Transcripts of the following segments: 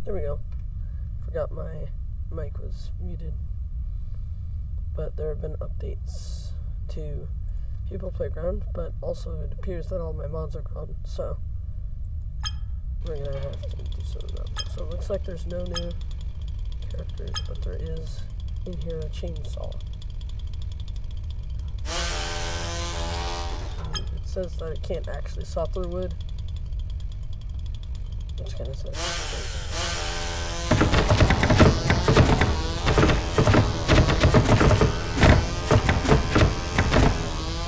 There we go. Forgot my mic was muted. But there have been updates to People Playground, but also it appears that all my mods are gone, so we're gonna have to do something about that. So it looks like there's no new characters, but there is in here a chainsaw. It says that it can't actually saw through wood, which kind of says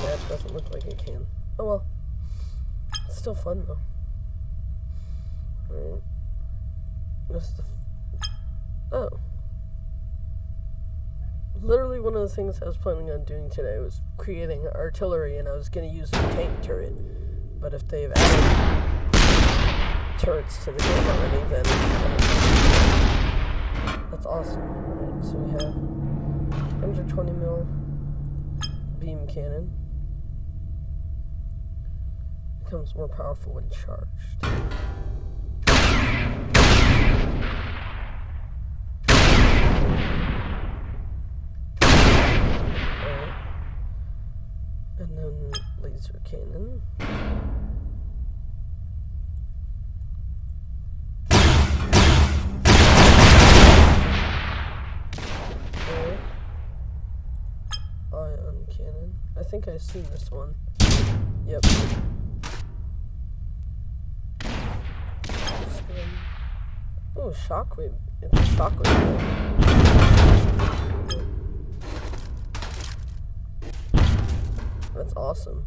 yeah, it doesn't look like it can. Oh well. It's still fun though. Alright. This is the oh. Literally one of the things I was planning on doing today was creating artillery, and I was going to use a tank turret. But if they've added turrets to the game already, then that's awesome. Alright, so we have 120 mil beam cannon. Becomes more powerful when charged. And then laser cannon. Okay. Ion cannon. I think I've seen this one. Yep. Oh, shockwave. It's a shockwave. That's awesome.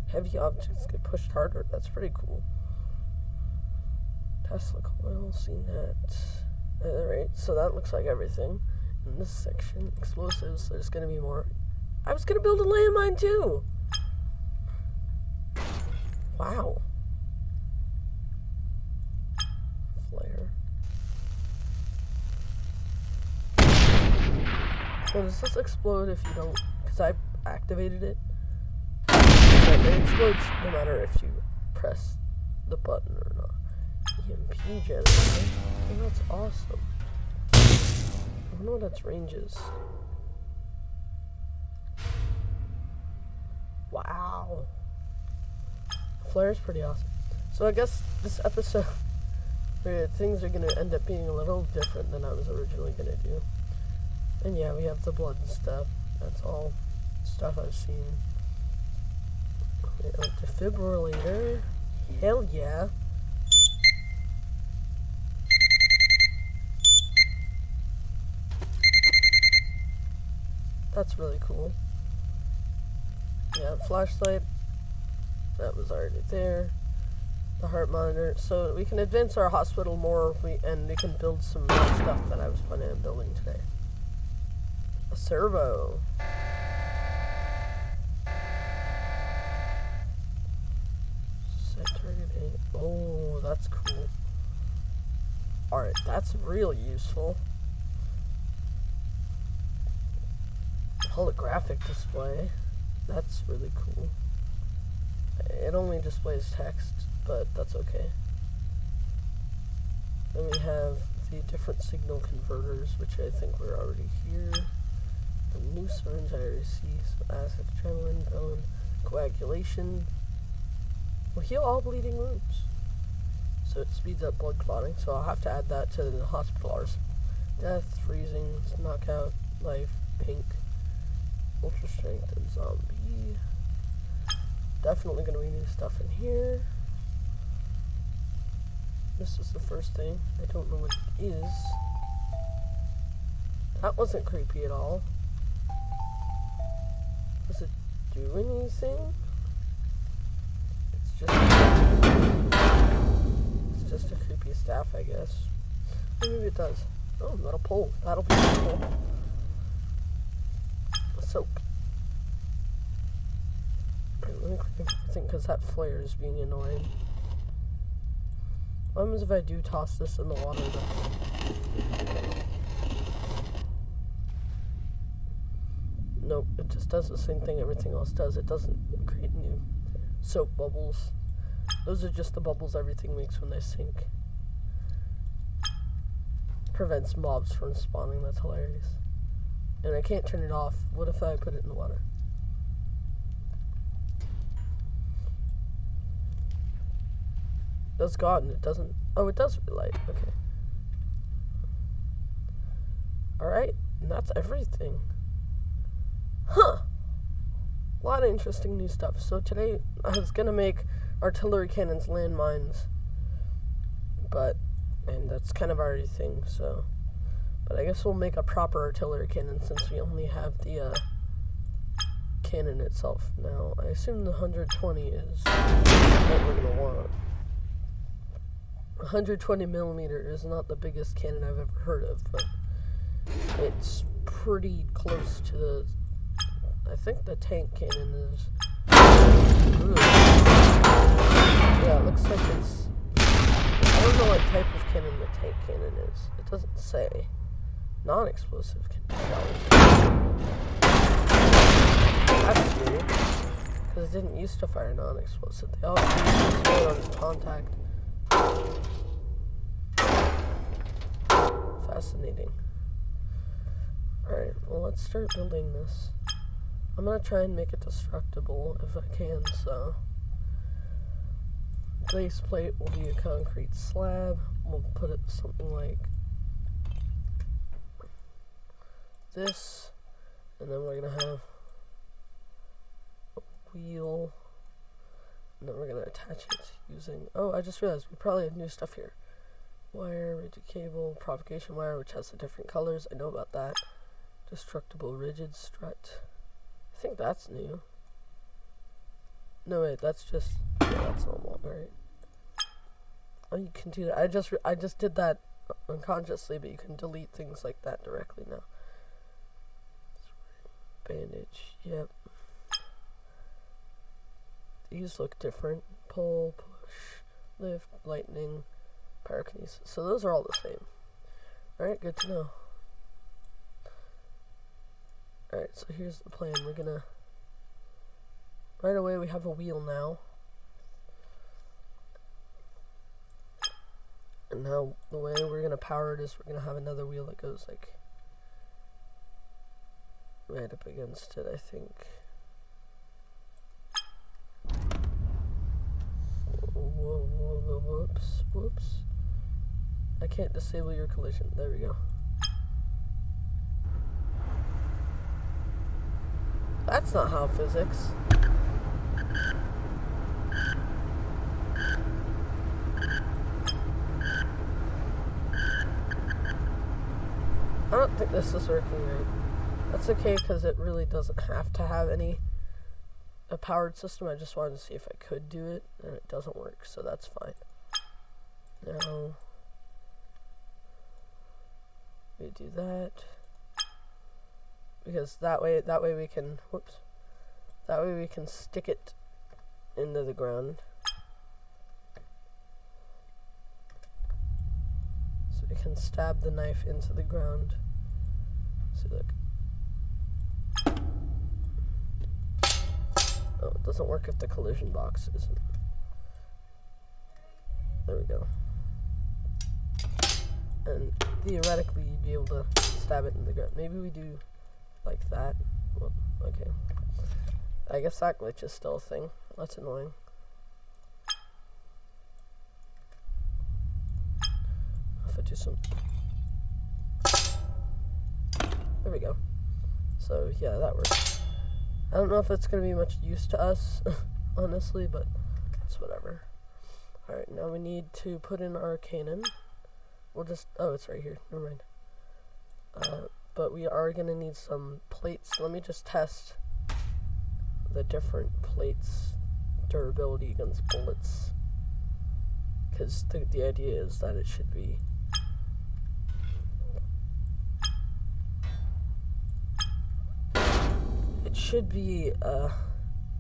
Heavy objects get pushed harder. That's pretty cool. Tesla coil, seen that. Alright, so that looks like everything. In this section, explosives, there's gonna be more. I was gonna build a landmine too! Wow. Flare. Well, does this explode if you don't, because I activated it? But it explodes no matter if you press the button or not. EMP generator. Oh, that's awesome. I wonder what its range is. Wow. Flare's pretty awesome. So I guess this episode, things are going to end up being a little different than I was originally going to do. And yeah, we have the blood and stuff. That's all stuff I've seen. A defibrillator. Hell yeah. That's really cool. Yeah, flashlight. That was already there. The heart monitor. So we can advance our hospital more, and we can build some more stuff that I was planning on building today. A servo. Set target aim. Oh, that's cool. Alright, that's really useful. Holographic display. That's really cool. It only displays text, but that's okay. Then we have the different signal converters, which I think were already here. The new syringe I already see. So acid, adrenaline, bone, coagulation. Will heal all bleeding wounds. So it speeds up blood clotting, so I'll have to add that to the hospital hours. Death, freezing, knockout, life, pink, ultra strength, and zombie. Definitely going to be new stuff in here. This is the first thing. I don't know what it is. That wasn't creepy at all. Does it do anything? It's just a creepy staff, I guess. Or maybe it does. Oh, metal pole. That'll be useful. Soap. Alright, let me click everything because that flare is being annoying. What happens if I do toss this in the water though? Nope, it just does the same thing everything else does. It doesn't create new soap bubbles. Those are just the bubbles everything makes when they sink. Prevents mobs from spawning. That's hilarious. And I can't turn it off. What if I put it in the water? It does go out and it doesn't... Oh, it does relight. Okay. Alright, and that's everything. Huh! A lot of interesting new stuff. So today, I was gonna make artillery cannons landmines. And that's kind of already a thing, so... But I guess we'll make a proper artillery cannon since we only have the, cannon itself. Now, I assume the 120 is what we're gonna want. 120 millimeter is not the biggest cannon I've ever heard of, but it's pretty close to the... I think the tank cannon is... Ooh. Yeah, it looks like it's... I don't know what type of cannon the tank cannon is. It doesn't say. Non-explosive cannon. That's new. Because it didn't used to fire non-explosive. They all used to on contact. Fascinating. Alright, well let's start building this. I'm gonna try and make it destructible if I can, so... Base plate will be a concrete slab. We'll put it something like this, and then we're gonna have a wheel, and then we're gonna attach it using... Oh, I just realized we probably have new stuff here. Wire, rigid cable, propagation wire, which has the different colors. I know about that. Destructible rigid strut. I think that's new. No, wait, that's just... Yeah, that's normal, right? Oh, you can do that. I just did that unconsciously, but you can delete things like that directly now. Bandage, yep. These look different. Pull, push, lift, lightning, pyrokinesis. So those are all the same. Alright, good to know. Alright, so here's the plan. We're gonna... Right away we have a wheel now. And now the way we're gonna power it is we're gonna have another wheel that goes like right up against it, I think. Whoops. I can't disable your collision. There we go. That's not how physics. I don't think this is working right. That's okay, because it really doesn't have to have a powered system. I just wanted to see if I could do it, and it doesn't work, so that's fine. Now, we do that. Because that way we can, that way we can stick it into the ground. So we can stab the knife into the ground. See, look. Oh, it doesn't work if the collision box isn't. There we go. And theoretically, you'd be able to stab it in the ground. Maybe we do like that. Well, okay. I guess that glitch is still a thing. That's annoying. If I do some... There we go. So, yeah, that works. I don't know if it's going to be much use to us, honestly, but it's whatever. Alright, now we need to put in our cannon. We'll just... Oh, it's right here. Never mind. But we are going to need some plates. Let me just test the different plates' durability against bullets. Because the idea is that it should be... It should be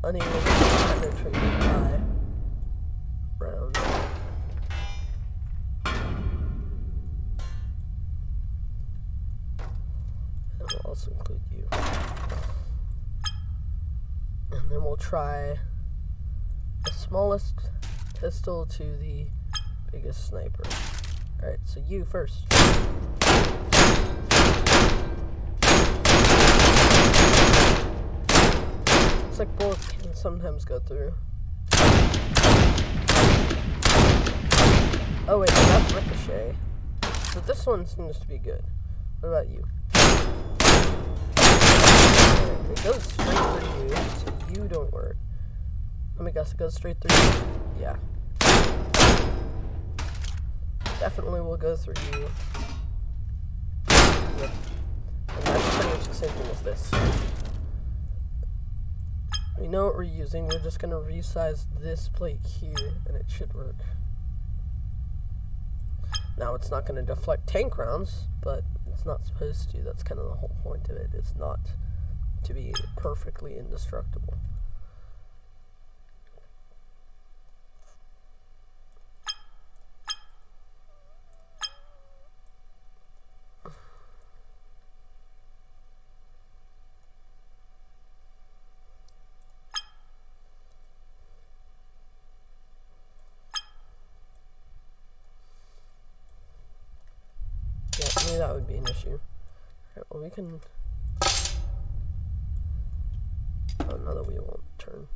unable to penetrate by round. And we'll also include you. And then we'll try the smallest pistol to the biggest sniper. Alright, so you first. It's like bullets can sometimes go through. Oh wait, that's ricochet. So this one seems to be good. What about you? It goes straight through you, so you don't work. Let me guess, it goes straight through you. Yeah. Definitely will go through you. Yep. And that's pretty much the same thing as this. We know what we're using, we're just gonna resize this plate here, and it should work. Now, it's not gonna deflect tank rounds, but it's not supposed to. That's kind of the whole point of it, is not to be perfectly indestructible. Yeah, I knew that would be an issue. Alright, well we can... Oh, now that we won't turn.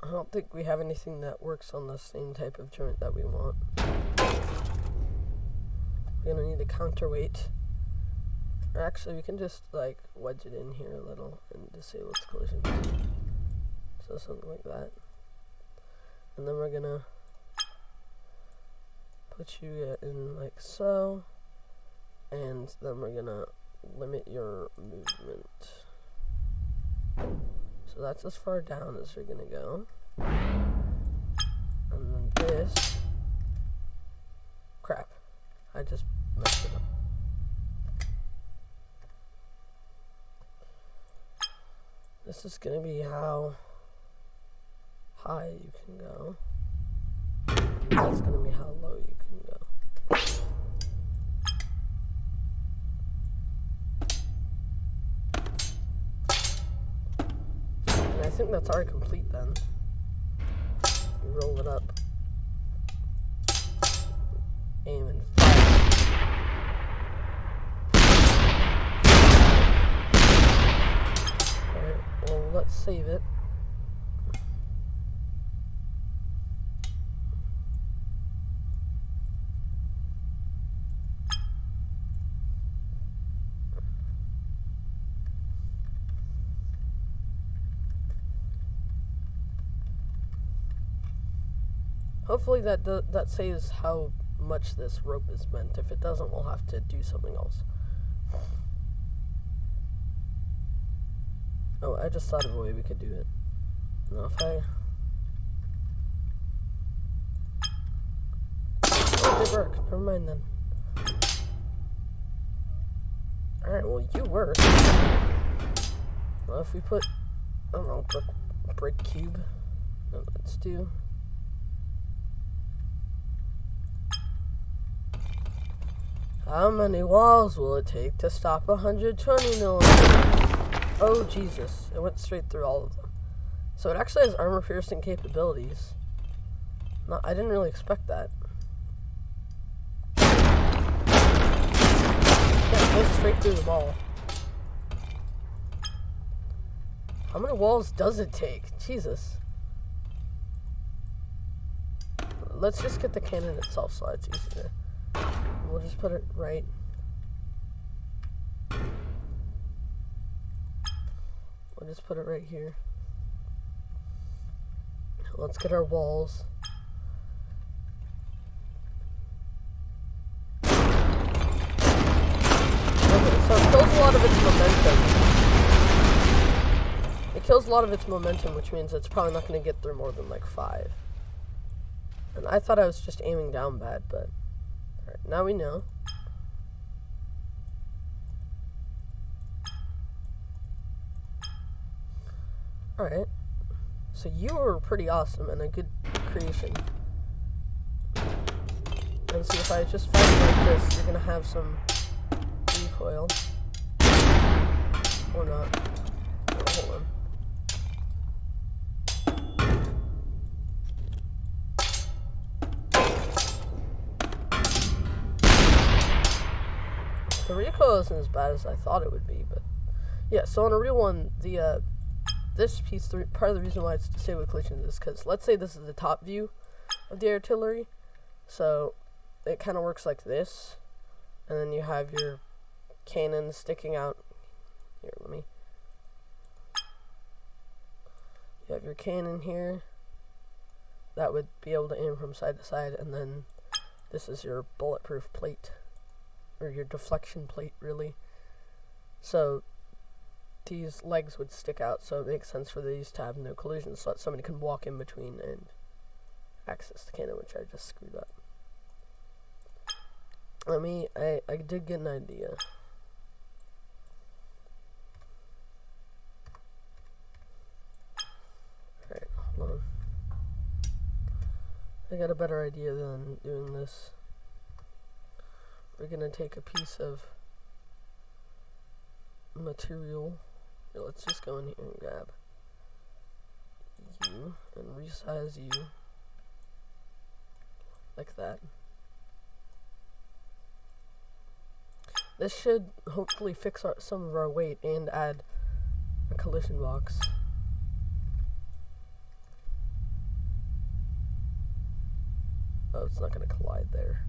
I don't think we have anything that works on the same type of joint that we want. We're gonna need a counterweight. Or actually, we can just like wedge it in here a little and disable its collision. So something like that. And then we're gonna put you in like so. And then we're gonna limit your movement. So that's as far down as you're gonna go. And then this. Crap. I just messed it up. This is gonna be how high you can go. And that's gonna be how low you can go. And I think that's already complete then. You roll it up. Aim and fire. Alright, well let's save it. Hopefully that saves how much this rope is meant. If it doesn't, we'll have to do something else. Oh, I just thought of a way we could do it. Now if I... Oh, it did work. Never mind then. Alright, well you work. Well, if we put, I don't know, brick cube. No, let's do... How many walls will it take to stop 120 millimeters? Oh, Jesus. It went straight through all of them. So it actually has armor-piercing capabilities. No, I didn't really expect that. Yeah, it goes straight through the wall. How many walls does it take? Jesus. Let's just get the cannon itself so it's easier. We'll just put it right. We'll just put it right here. Let's get our walls. Okay, so it kills a lot of its momentum. It kills a lot of its momentum, which means it's probably not going to get through more than like 5. And I thought I was just aiming down bad, but... Alright, now we know. Alright. So you were pretty awesome and a good creation. And see, if I just fight it like this, you're gonna have some recoil. Or not. Oh, hold on. The recoil isn't as bad as I thought it would be, but yeah. So on a real one, the this piece, part of the reason why it's disabled with collisions is because let's say this is the top view of the artillery, so it kind of works like this, and then you have your cannon sticking out. Here, you have your cannon here that would be able to aim from side to side, and then this is your bulletproof plate, or your deflection plate, really. So these legs would stick out, so it makes sense for these to have no collisions, so that somebody can walk in between and access the cannon, which I just screwed up. I did get an idea. Alright, hold on. I got a better idea than doing this. We're gonna take a piece of material. Here, let's just go in here and grab you and resize you like that. This should hopefully fix some of our weight and add a collision box. Oh, it's not going to collide there.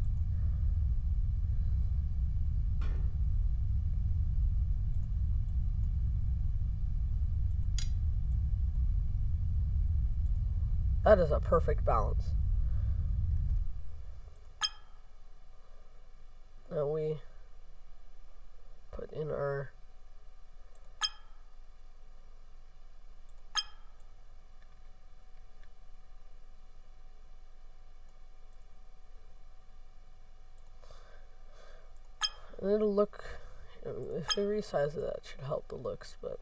That is a perfect balance. Now we put in our and it'll look, if we resize it, that should help the looks, but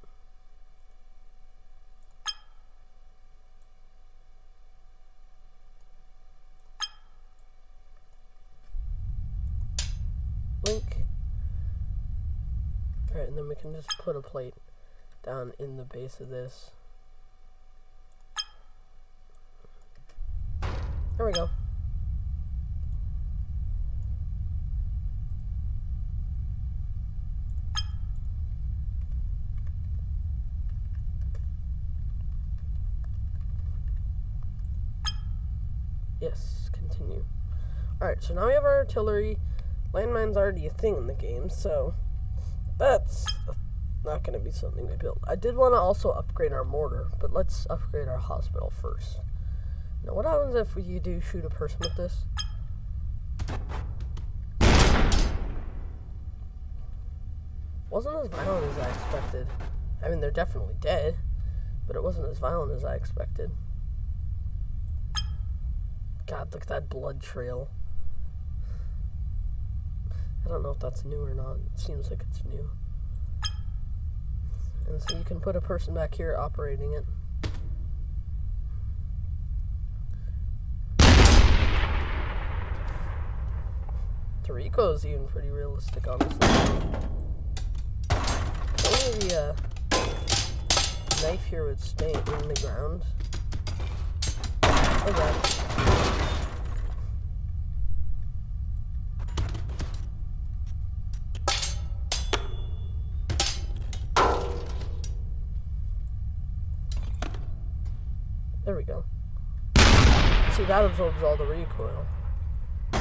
blink. Alright, and then we can just put a plate down in the base of this. There we go. Yes, continue. Alright, so now we have our artillery. Landmine's already a thing in the game, so that's not going to be something we build. I did want to also upgrade our mortar, but let's upgrade our hospital first. Now, what happens if you do shoot a person with this? Wasn't as violent as I expected. I mean, they're definitely dead, but it wasn't as violent as I expected. God, look at that blood trail. I don't know if that's new or not. It seems like it's new. And so you can put a person back here operating it. Toriko is even pretty realistic, honestly. Only the knife here would stay in the ground. Okay. There we go. See, that absorbs all the recoil. So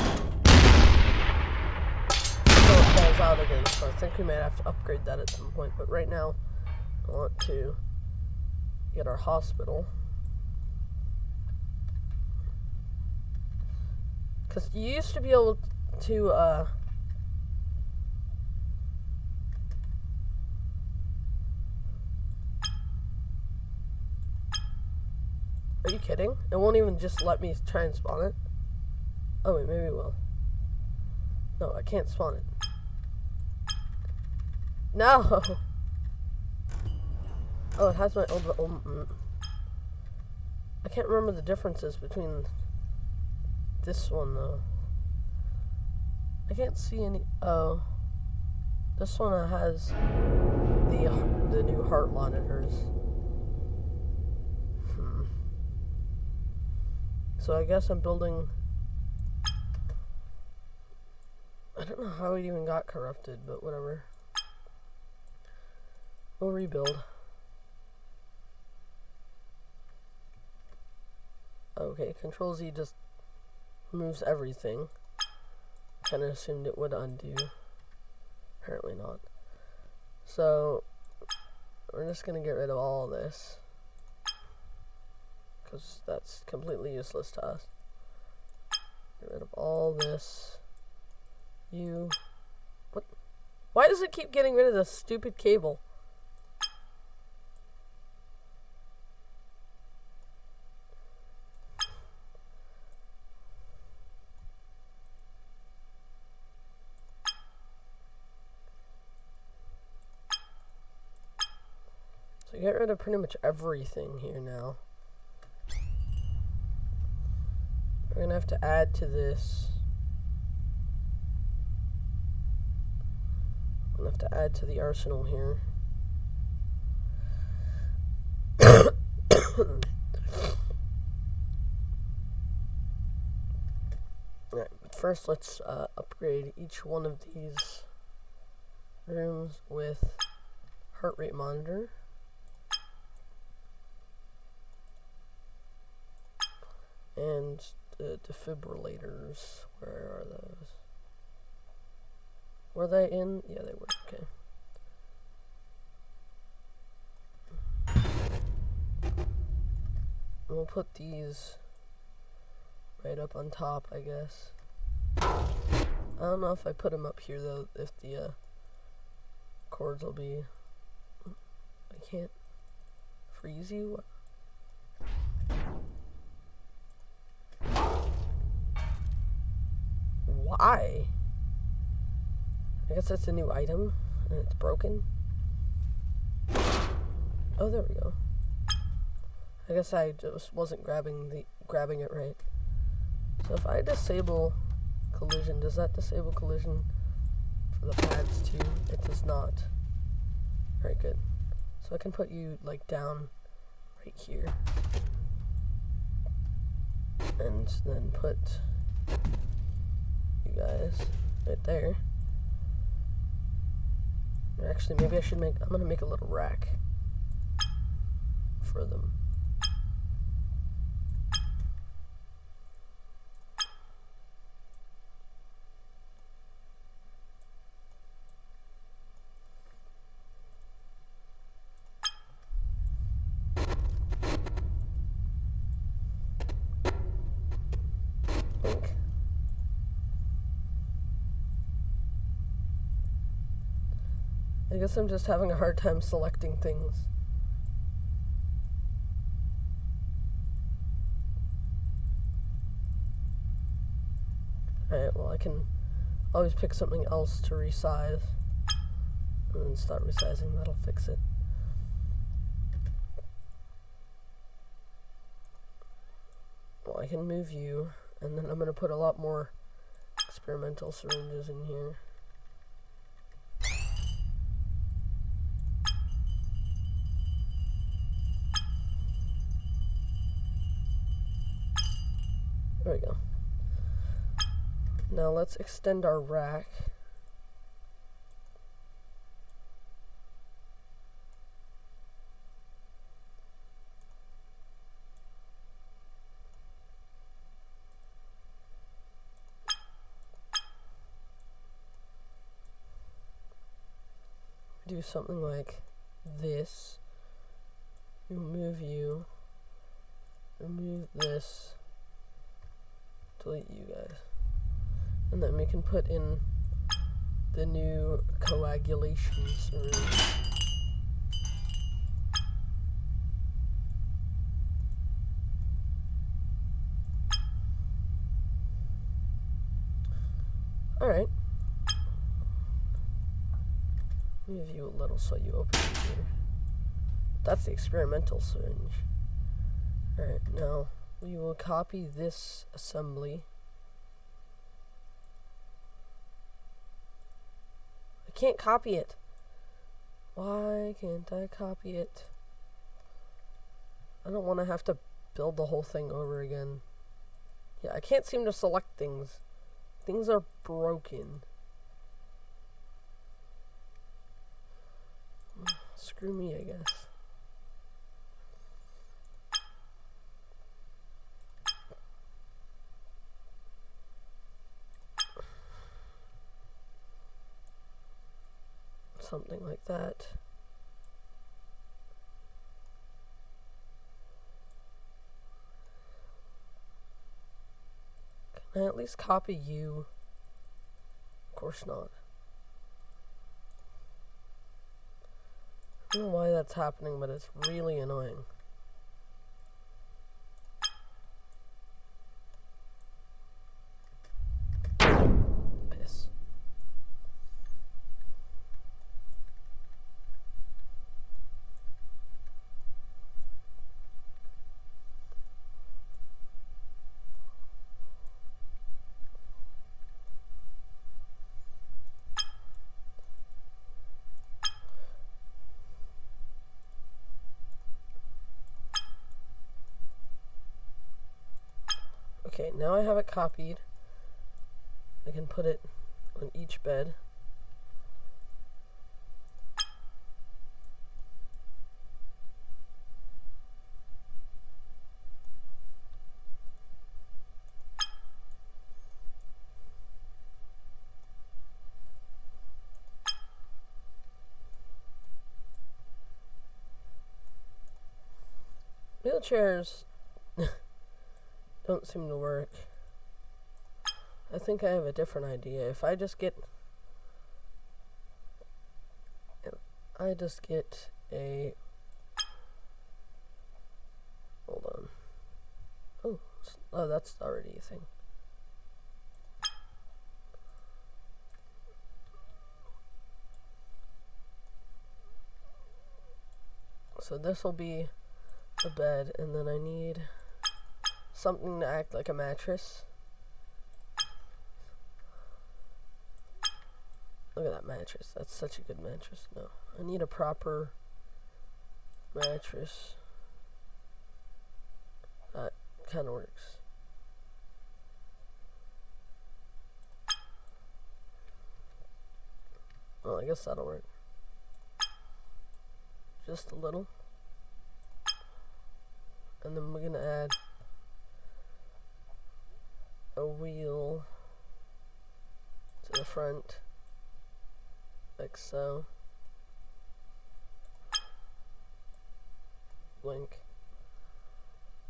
it falls out again, so I think we might have to upgrade that at some point. But right now, I want to get our hospital. Because you used to be able to, Are you kidding? It won't even just let me try and spawn it? Oh wait, maybe it will. No, I can't spawn it. No! Oh, it has my old. I can't remember the differences between this one though. I can't see any. Oh, this one has the new heart monitors. So I guess I'm building. I don't know how it even got corrupted, but whatever. We'll rebuild. Okay, Control Z just moves everything. Kind of assumed it would undo. Apparently not. So, we're just going to get rid of all this. Because that's completely useless to us. Get rid of all this. What? Why does it keep getting rid of this stupid cable? So get rid of pretty much everything here now. We're gonna have to add to this. I'm gonna have to add to the arsenal here. Alright, but first let's upgrade each one of these rooms with heart rate monitor. And defibrillators, where are those? Were they in? Yeah, they were. Okay. We'll put these right up on top, I guess. I don't know if I put them up here, though, if the cords will be... I can't freeze you? Why? I guess that's a new item, and it's broken. Oh, there we go. I guess I just wasn't grabbing it right. So if I disable collision, does that disable collision for the pads too? It does not. Very good. So I can put you like down right here, and then put you guys right there. Or actually, maybe I should I'm gonna make a little rack for them. I guess I'm just having a hard time selecting things. Alright, well I can always pick something else to resize and then start resizing. That'll fix it. Well, I can move you, and then I'm going to put a lot more experimental syringes in here. There we go. Now let's extend our rack. Do something like this. Remove you. Remove this. Delete you guys. And then we can put in the new coagulation syringe. Alright. Move you a little so you open it here. That's the experimental syringe. Alright, now we will copy this assembly. I can't copy it. Why can't I copy it? I don't want to have to build the whole thing over again. Yeah, I can't seem to select things. Things are broken. Screw me, I guess. Something like that. Can I at least copy you? Of course not. I don't know why that's happening, but it's really annoying. Piss. Okay, now I have it copied. I can put it on each bed. Wheelchairs don't seem to work. I think I have a different idea. If I just get a hold on. Oh, that's already a thing. So this will be a bed, and then I need something to act like a mattress. Look at that mattress. That's such a good mattress. No, I need a proper mattress. That kind of works. Well, I guess that'll work. Just a little. And then we're gonna add a wheel to the front, like so. Blink.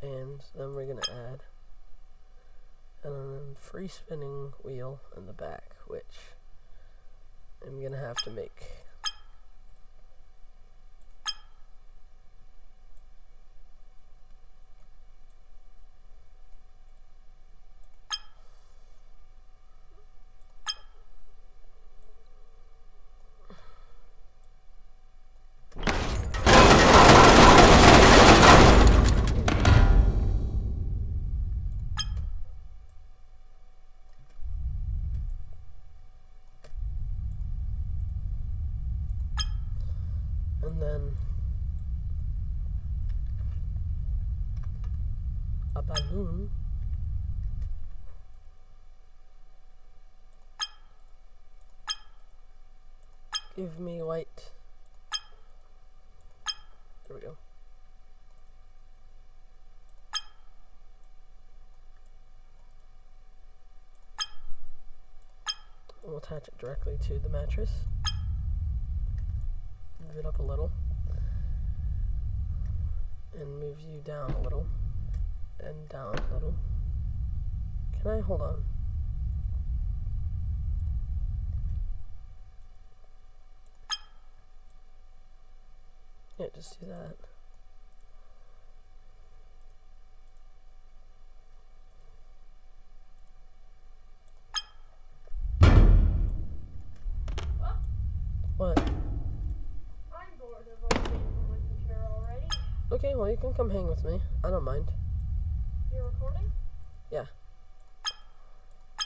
And then we're gonna add a free spinning wheel in the back, which I'm gonna have to make. And then a balloon. Give me white. There we go. We'll attach it directly to the mattress. Move it up a little. And move you down a little. And down a little. Can I hold on? Yeah, just do that. What? I'm bored of waiting for my computer already. Okay, well, you can come hang with me. I don't mind. You're recording? Yeah.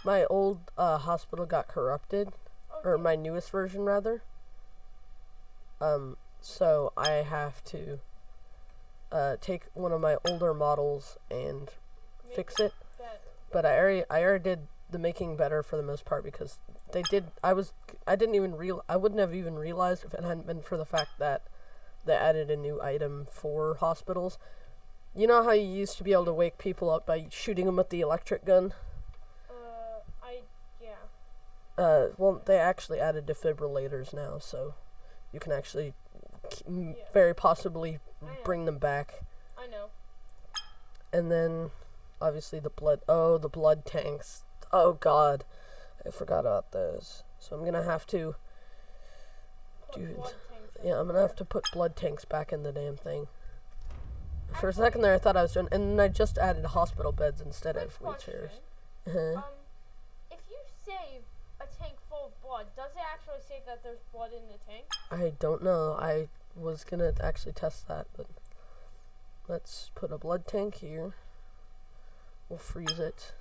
My old hospital got corrupted. Okay. Or my newest version, rather. So I have to take one of my older models and fix it. Better. But I already did the making better for the most part because they did. I wouldn't have even realized if it hadn't been for the fact that they added a new item for hospitals. You know how you used to be able to wake people up by shooting them with the electric gun? Yeah. Well, they actually added defibrillators now, so you can actually Yeah. very possibly I know. bring them back. I know. And then, obviously, the blood tanks. Oh, God. I forgot about those. So I'm going to have to... Put Dude. blood tanks Yeah, I'm going to have to put blood tanks back in the damn thing. For a second there, I thought I was doing... And then I just added hospital beds instead of wheelchairs. Uh-huh. If you save a tank full of blood, does it actually say that there's blood in the tank? I don't know. I was going to actually test that, but... Let's put a blood tank here. We'll freeze it.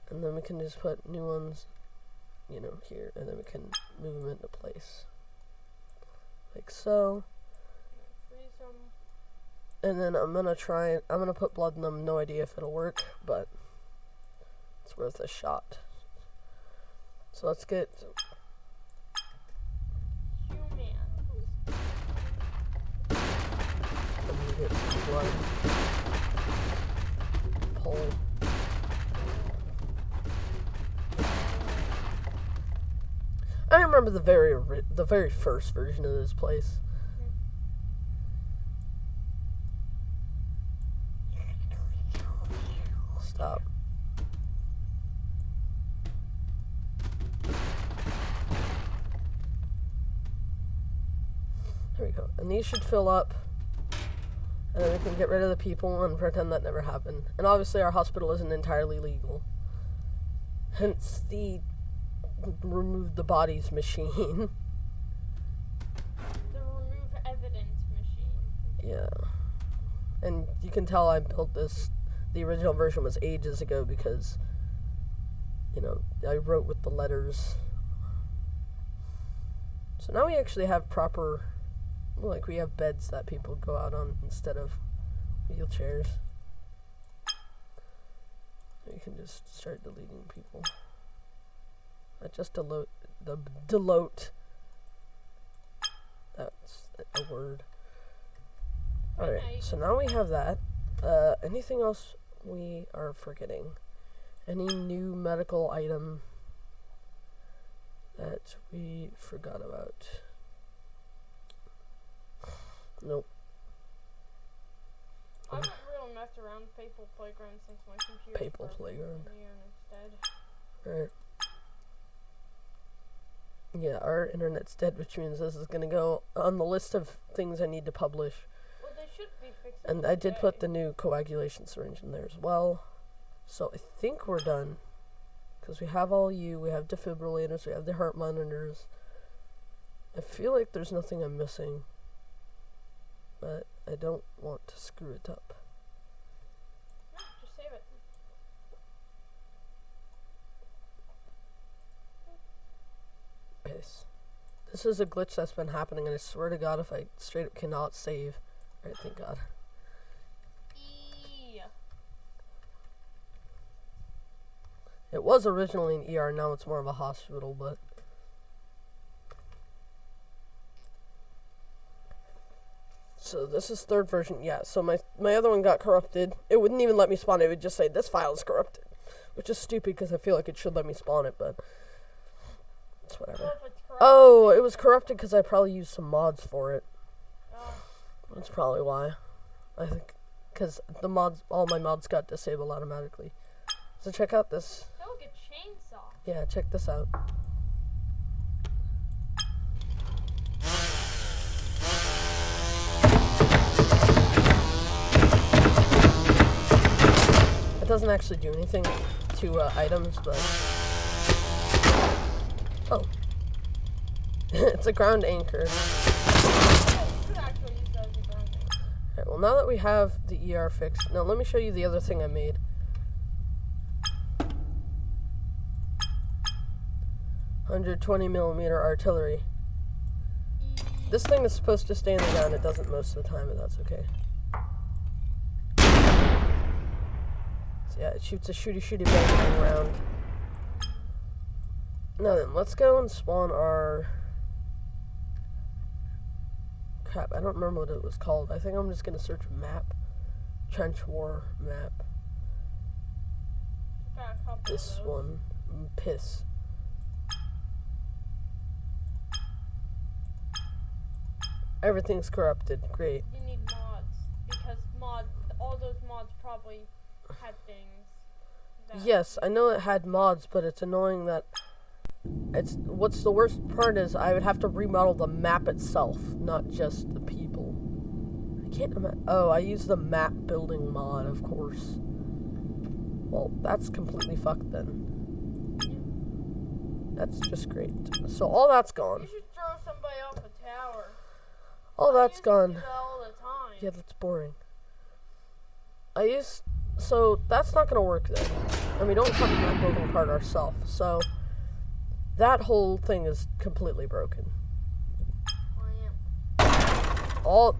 And then we can just put new ones, here. And then we can move them into place. Like so. Freeze them. And then I'm going to put blood in them. No idea if it'll work, but it's worth a shot. So let's get... Humans. I'm going to get some blood. Pull. I remember the very first version of this place. Stop. There we go. And these should fill up. And then we can get rid of the people and pretend that never happened. And obviously our hospital isn't entirely legal. Hence the remove the bodies machine. The remove evidence machine. Yeah. And you can tell I built this, the original version was ages ago because, I wrote with the letters. So now we actually have proper, we have beds that people go out on instead of wheelchairs. You can just start deleting people. Just delote. That's a word. Alright, so now we have that. Anything else we are forgetting? Any new medical item that we forgot about? Nope. I haven't really messed around with Papal Playground since my computer. Papal Playground. Instead. Alright. Yeah, our internet's dead, which means this is gonna go on the list of things I need to publish. Well, they should be fixing. And I did put the new coagulation syringe in there as well. So I think we're done. Because we have we have defibrillators, we have the heart monitors. I feel like there's nothing I'm missing. But I don't want to screw it up. No, just save it. Piss. This is a glitch that's been happening, and I swear to God, if I straight up cannot save. Alright, thank God. It was originally an ER, now it's more of a hospital, but... So this is third version, yeah, so my other one got corrupted. It wouldn't even let me spawn it, would just say, this file is corrupted. Which is stupid, because I feel like it should let me spawn it, but... It's whatever. Oh, it was corrupted because I probably used some mods for it. That's probably why. I think, because all my mods got disabled automatically. So check out this. Oh, look, a chainsaw. Yeah, check this out. It doesn't actually do anything to items, but... Oh. It's a ground anchor. Yeah, you could actually use that as a ground anchor. Alright, well now that we have the ER fixed, now let me show you the other thing I made. .120mm artillery. This thing is supposed to stay in the ground. It doesn't most of the time, but that's okay. So yeah, it shoots a shooty bang bang round. Now then, let's go and spawn our... Crap, I don't remember what it was called. I think I'm just gonna search map. Trench war map. This one. Piss. Everything's corrupted. Great. You need mods because all those mods probably had things. Yes, I know it had mods, but it's annoying that what's the worst part is I would have to remodel the map itself, not just the people. I can't imagine. Oh, I use the map building mod, of course. Well, that's completely fucked then. That's just great. So all that's gone. You should throw somebody off a tower. All that's gone. Do that all the time. Yeah, that's boring. So that's not gonna work then. And we don't have a map building part ourselves, so that whole thing is completely broken.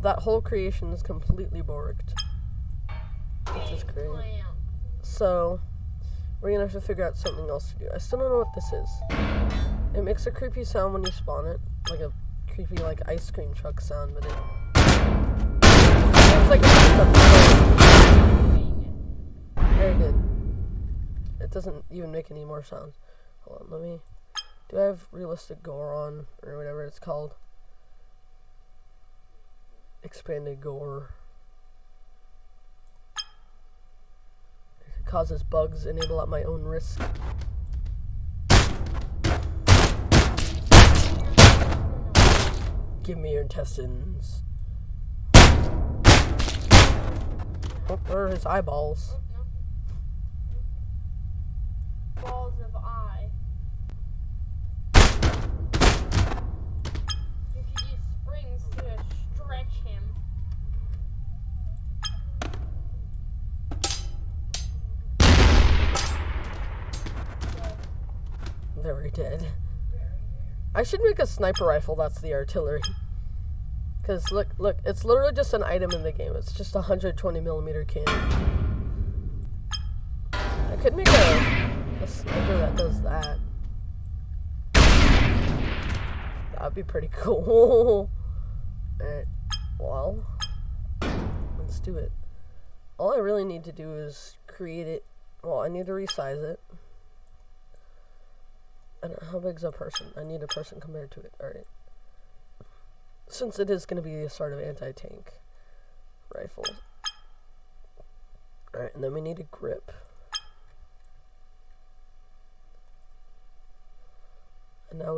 That whole creation is completely borked. Which is great. So we're gonna have to figure out something else to do. I still don't know what this is. It makes a creepy sound when you spawn it, like a creepy ice cream truck sound, but it sounds like there it did. It doesn't even make any more sounds. Hold on, do I have realistic gore on, or whatever it's called? Expanded gore. It causes bugs, enable at my own risk. Give me your intestines. Oh, where are his eyeballs? Balls of eye. You could use springs to stretch him. Very dead. I should make a sniper rifle that's the artillery. Because look, it's literally just an item in the game. It's just a 120mm cannon. I could make a sniper that does that. That'd be pretty cool. Alright, well, let's do it. All I really need to do is create it. Well, I need to resize it. I don't know, how big's a person? I need a person compared to it. Alright. Since it is going to be a sort of anti-tank rifle. Alright, and then we need a grip. And now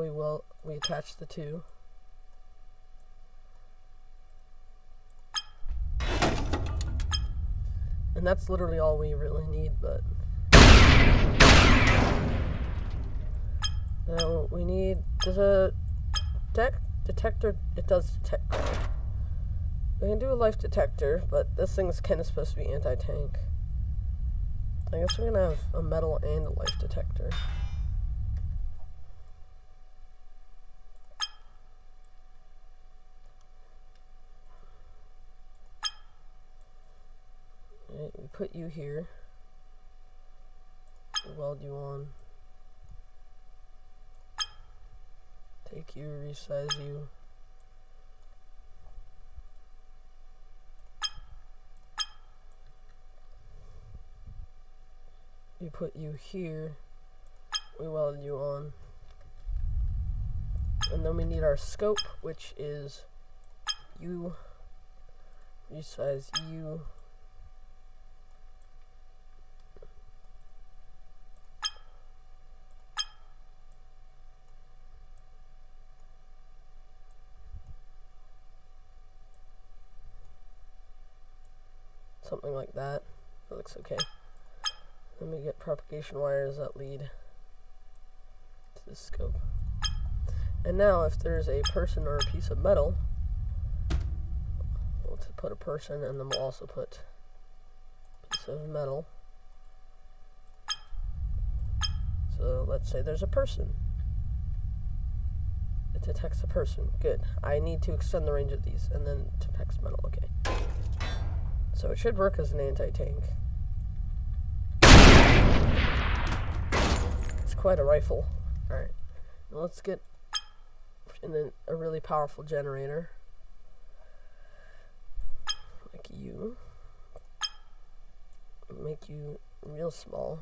we attach the two. And that's literally all we really need, but now we need, does a detector, it does detect ground. We can do a life detector, but this thing's kind of supposed to be anti-tank. I guess we're gonna have a metal and a life detector. Alright, we put you here. We weld you on. Take you, resize you. We put you here. We weld you on. And then we need our scope, which is you. Resize you. Something like that. That looks okay. Then we get propagation wires that lead to the scope. And now if there's a person or a piece of metal, to put a person, and then we'll also put a piece of metal. So let's say there's a person. It detects a person. Good. I need to extend the range of these, and then it detects metal. Okay. So it should work as an anti-tank. It's quite a rifle. Alright. Now let's get in a really powerful generator. Like you. Make you real small.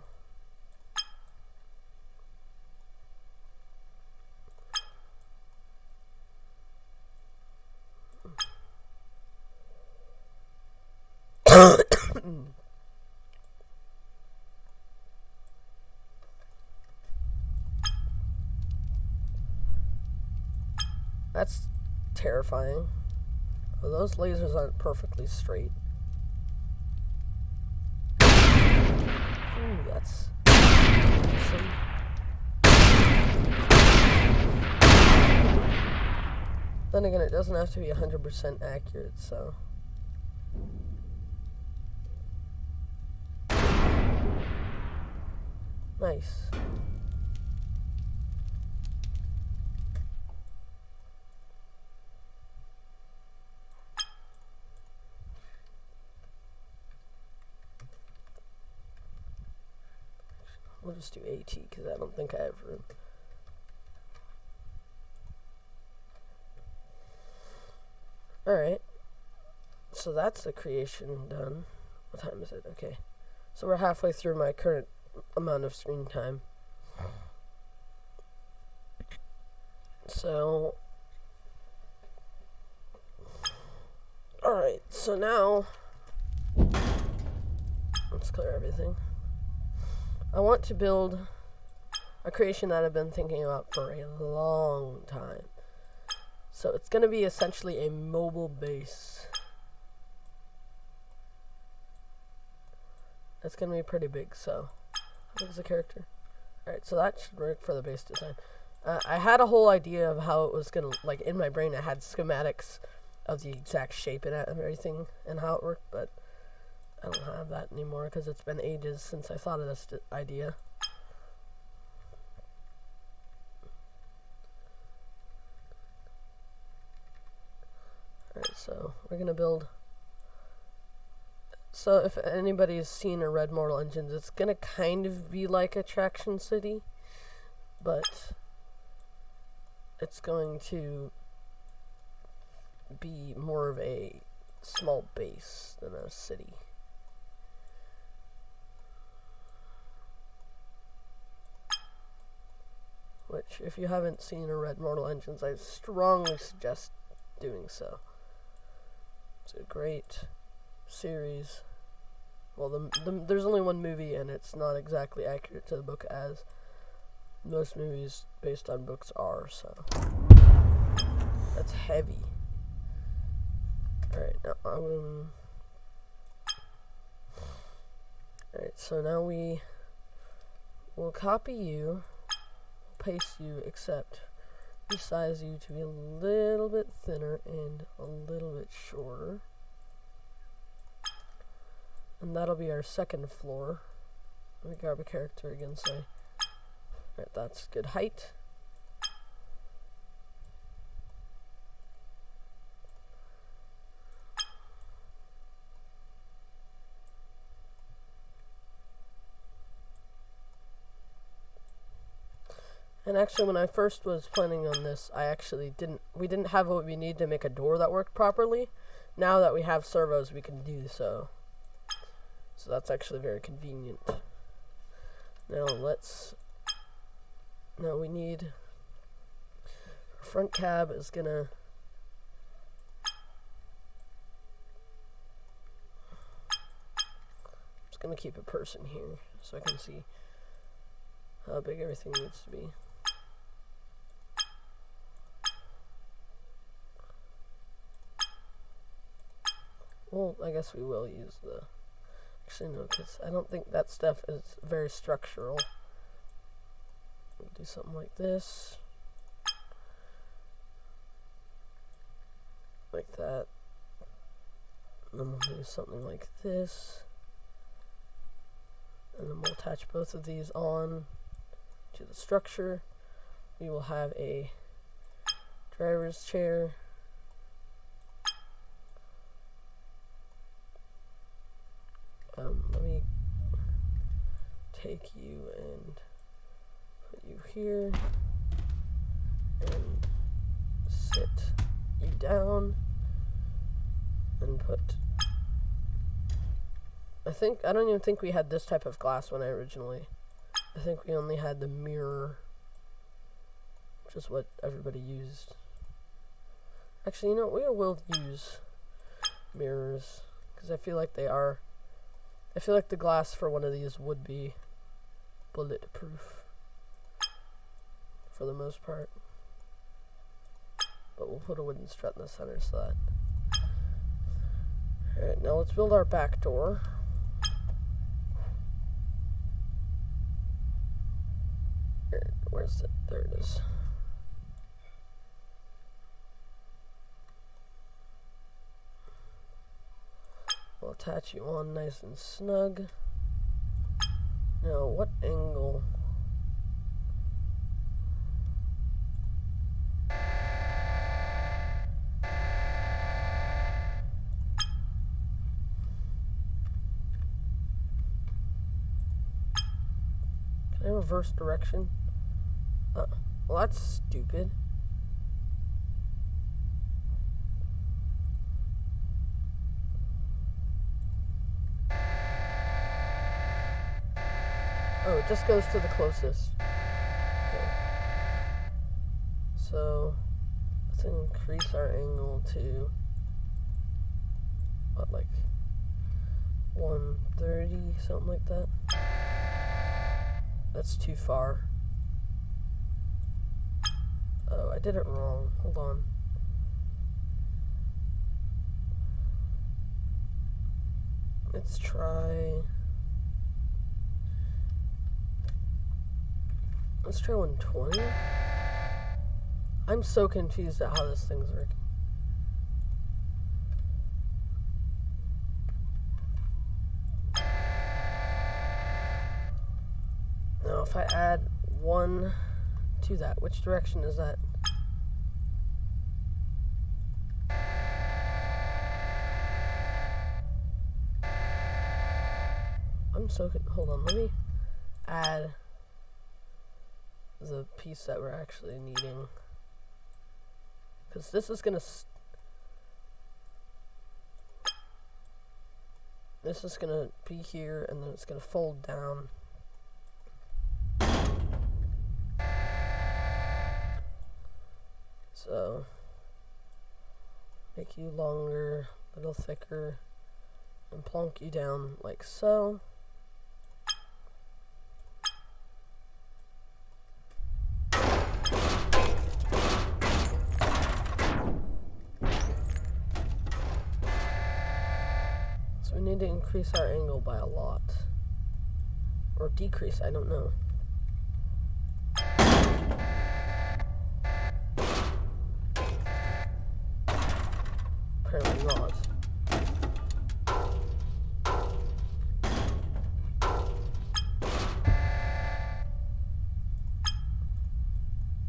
That's terrifying. Well, those lasers aren't perfectly straight. Ooh, that's awesome. Then again, it doesn't have to be 100% accurate, so... Nice. We'll just do AT because I don't think I have room. Alright. So that's the creation done. What time is it? Okay. So we're halfway through my current amount of screen time. So... Alright, so now... Let's clear everything. I want to build a creation that I've been thinking about for a long time. So it's going to be essentially a mobile base. It's going to be pretty big, so... How big is the character? Alright, so that should work for the base design. I had a whole idea of how it was going to... Like, in my brain I had schematics of the exact shape and everything and how it worked, but... I don't have that anymore because it's been ages since I thought of this idea. Alright, so we're going to build... So if anybody's seen or read Mortal Engines, it's going to kind of be like Attraction City, but it's going to be more of a small base than a city. Which, if you haven't seen or read Mortal Engines, I strongly suggest doing so. It's a great series. Well, there's only one movie, and it's not exactly accurate to the book, as most movies based on books are, so... That's heavy. Alright, now Alright, so now we will copy you, paste you, except resize you to be a little bit thinner and a little bit shorter. And that'll be our second floor. Let me grab a character again, sorry. Alright, that's good height. And actually, when I first was planning on this, we didn't have what we need to make a door that worked properly. Now that we have servos, we can do so. So that's actually very convenient. Now we need, our front cab is gonna, I'm just gonna keep a person here so I can see how big everything needs to be. Well, I guess we will use the... Actually, no, because I don't think that stuff is very structural. We'll do something like this. Like that. And then we'll do something like this. And then we'll attach both of these on to the structure. We will have a driver's chair. Let me take you and put you here and sit you down and put, I don't even think we had this type of glass when I think we only had the mirror, which is what everybody used. Actually, you know, we will use mirrors because I feel like the glass for one of these would be bulletproof for the most part. But we'll put a wooden strut in the center so that. Alright, now let's build our back door. Where's it? There it is. We'll attach you on nice and snug. Now, what angle? Can I reverse direction? Well, that's stupid. Oh, it just goes to the closest. Okay. So, let's increase our angle to, what, like 130, something like that? That's too far. Oh, I did it wrong. Hold on. Let's try 120. I'm so confused at how this thing's working. Now, if I add 1 to that, which direction is that? Hold on, let me add the piece that we're actually needing, because this is gonna be here, and then it's gonna fold down. So make you longer, a little thicker, and plonk you down like so. So we need to increase our angle by a lot. Or decrease, I don't know. Apparently not.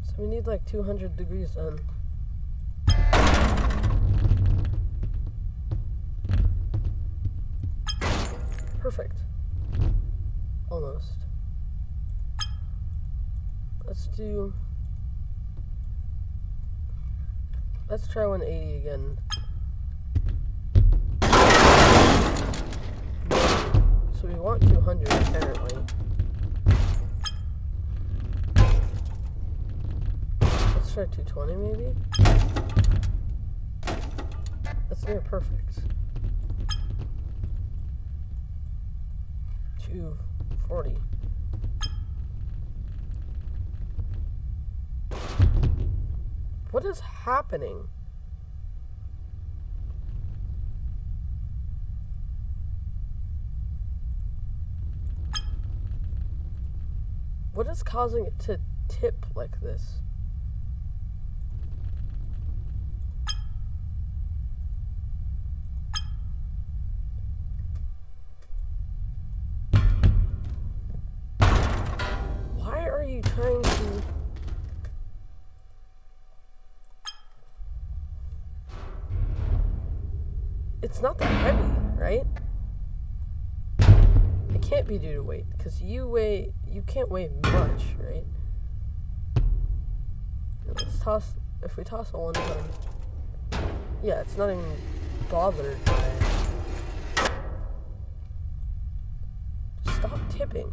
So we need like 200 degrees then. Perfect. Almost. Let's try 180 again. So we want 200 apparently. Let's try 220 maybe? That's near perfect. 240. What is happening? What is causing it to tip like this? it's not that heavy, right? It can't be due to weight, because you can't weigh much, right? Let's toss, if we toss a 1 ton, yeah, it's not even bothered by it. Stop tipping.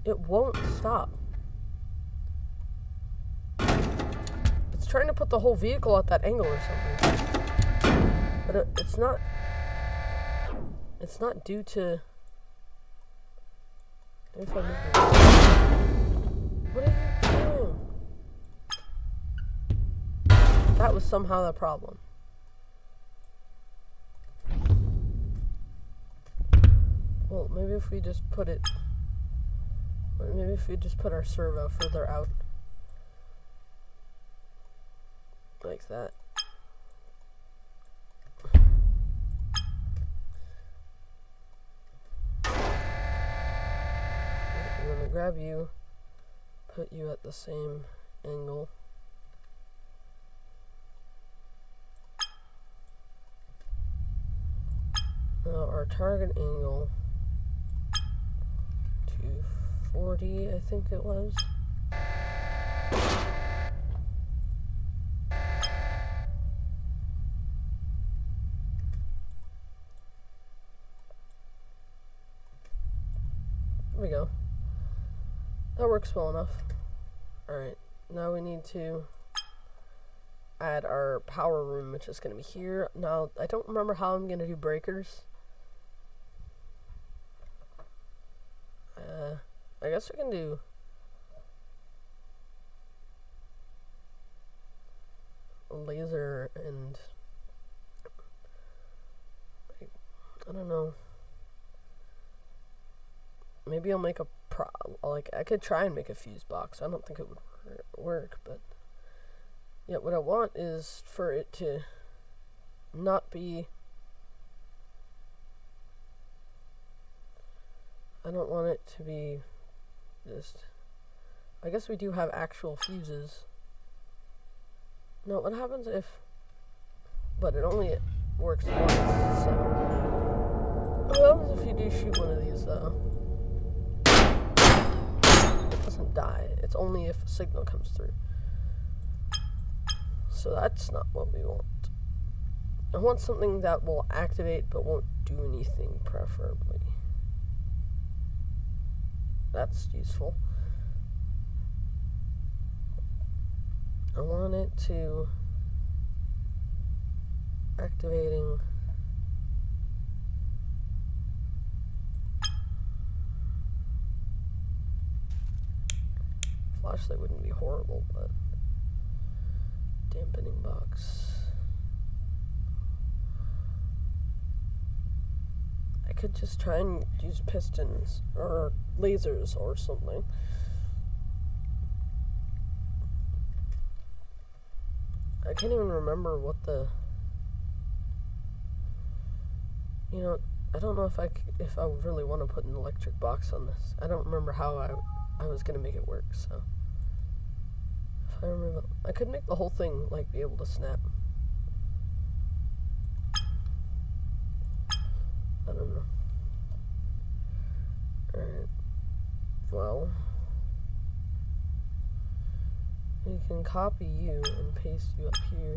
It won't stop. It's trying to put the whole vehicle at that angle or something. But it's not due to... Maybe if I move the... What are you doing? That was somehow the problem. Well, maybe if we just put it... Maybe if we just put our servo further out. Like that. I'm gonna grab you, put you at the same angle. Now our target angle, 240, I think it was. There we go. That works well enough. Alright, now we need to add our power room, which is going to be here. Now, I don't remember how I'm going to do breakers. I guess we can do a laser and I don't know. Maybe I'll make a I could try and make a fuse box. I don't think it would work, but yeah, what I want is for it to not be... I don't want it to be just... I guess we do have actual fuses. No, what happens if... But it only works once, so... What happens if you do shoot one of these, though? It doesn't die. It's only if a signal comes through. So that's not what we want. I want something that will activate but won't do anything, preferably. That's useful. I want it to activating flashlight wouldn't be horrible, but dampening box. I could just try and use pistons or lasers or something. I can't even remember what the... You know, I don't know if I really want to put an electric box on this. I don't remember how I was going to make it work, so... If I remember... I could make the whole thing, like, be able to snap. I don't know. Alright. Well... We can copy you and paste you up here.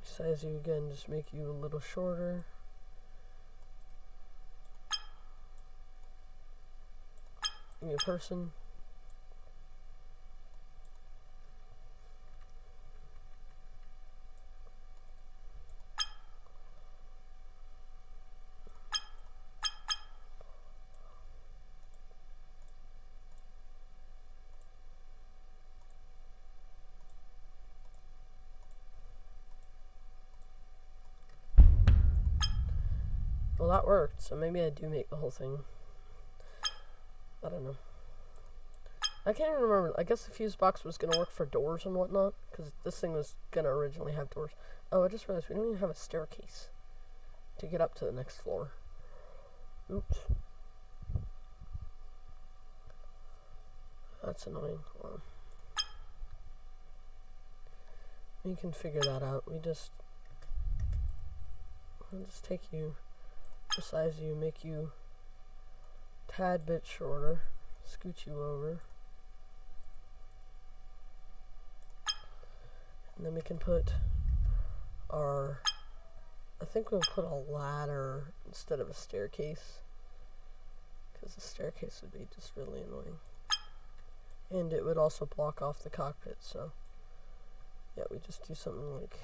Size you again, just make you a little shorter. Give me a person. Well, that worked, so maybe I do make the whole thing. I don't know. I can't even remember. I guess the fuse box was going to work for doors and whatnot, because this thing was going to originally have doors. Oh, I just realized we don't even have a staircase to get up to the next floor. Oops. That's annoying. Well, You can figure that out. I'll just take you, resize you, make you a tad bit shorter, scoot you over, and then we can put our, I think we'll put a ladder instead of a staircase, because the staircase would be just really annoying. And it would also block off the cockpit, so yeah, we just do something like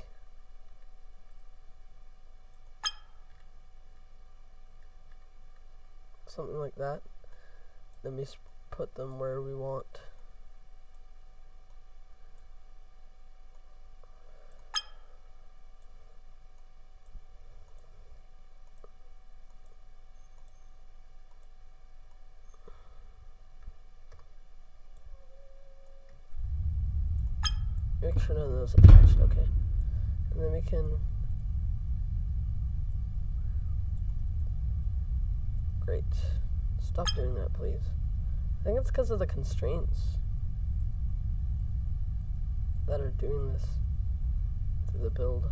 that. Then we put them where we want. Make sure none of those are attached, okay. And then we can, great. Stop doing that, please. I think it's because of the constraints that are doing this to the build.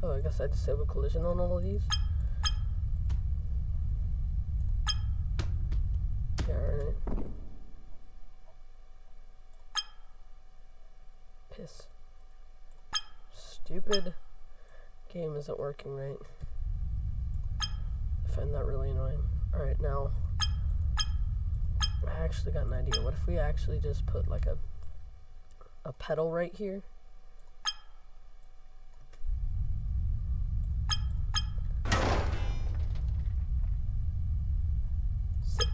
Oh, I guess I disable collision on all of these. Yeah, alright. Piss. Stupid game isn't working right. I find that really annoying. Alright, now I actually got an idea. What if we actually just put like a pedal right here? Sit.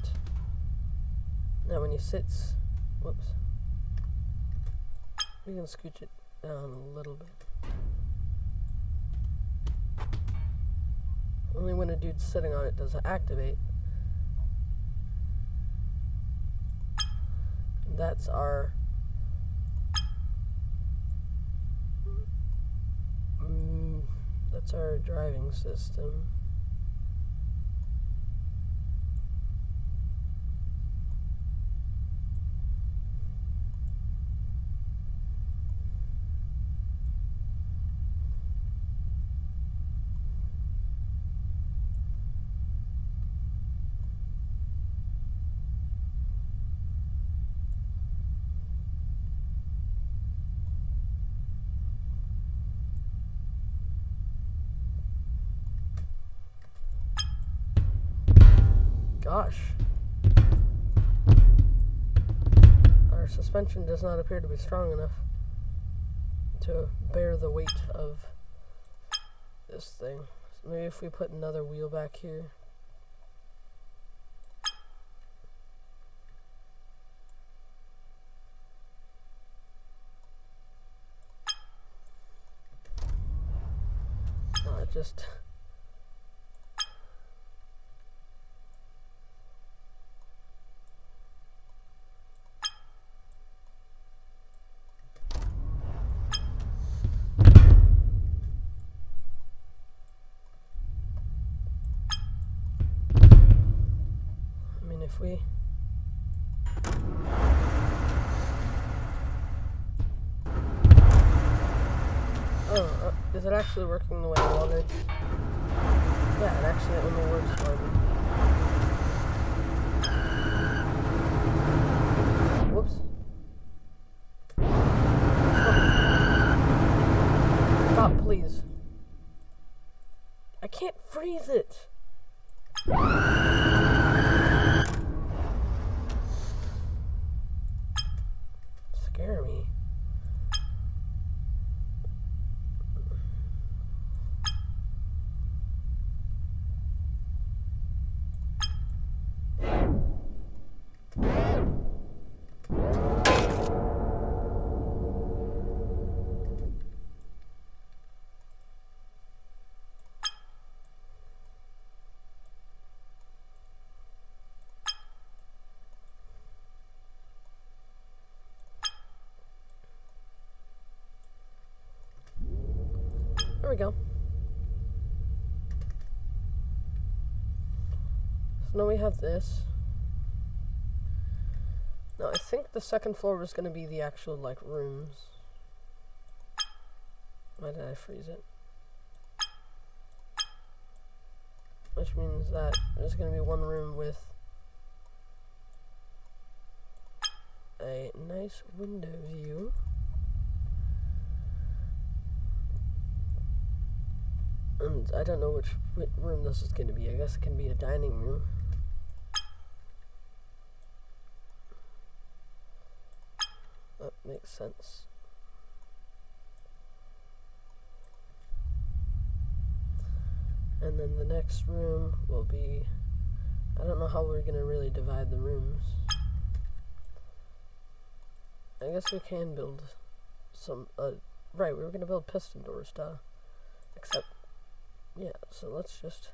Now when he sits, whoops, we can scooch it down a little bit. Only when a dude's sitting on it does it activate. And that's our driving system. Gosh. Our suspension does not appear to be strong enough to bear the weight of this thing. So maybe if we put another wheel back here. No, it just... if we is it actually working the way I wanted? Yeah, it actually only works for me. Whoops. Stop, please. I can't freeze it. Scare me. There we go. So now we have this. No, I think the second floor was going to be the actual, like, rooms. Why did I freeze it? Which means that there's going to be one room with a nice window view. And I don't know which room this is going to be. I guess it can be a dining room. That makes sense. And then the next room will be, I don't know how we're going to really divide the rooms. I guess we can build some, right, we were going to build piston doors, duh. Except, yeah, so let's just...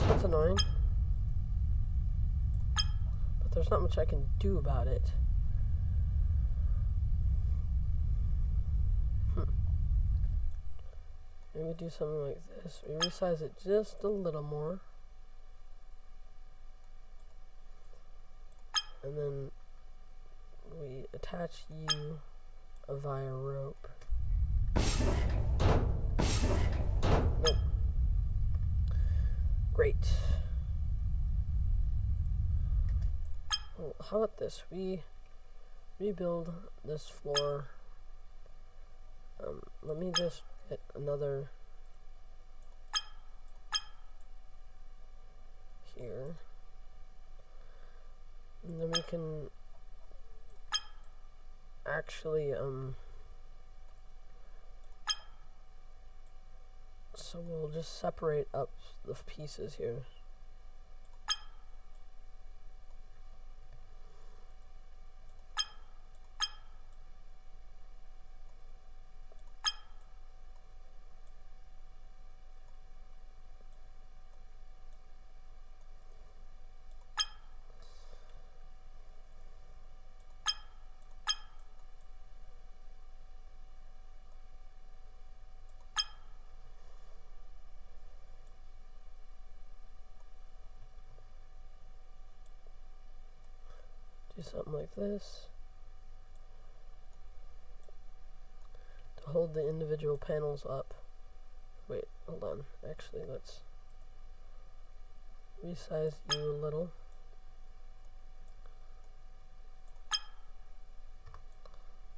That's annoying. But there's not much I can do about it. Maybe do something like this. We resize it just a little more. And then we attach you via rope. Nope. Great. Well, how about this? We rebuild this floor. Let me just get another here. And then we can actually, so we'll just separate up the pieces here. Do something like this to hold the individual panels up. Wait, hold on. Actually, let's resize you a little.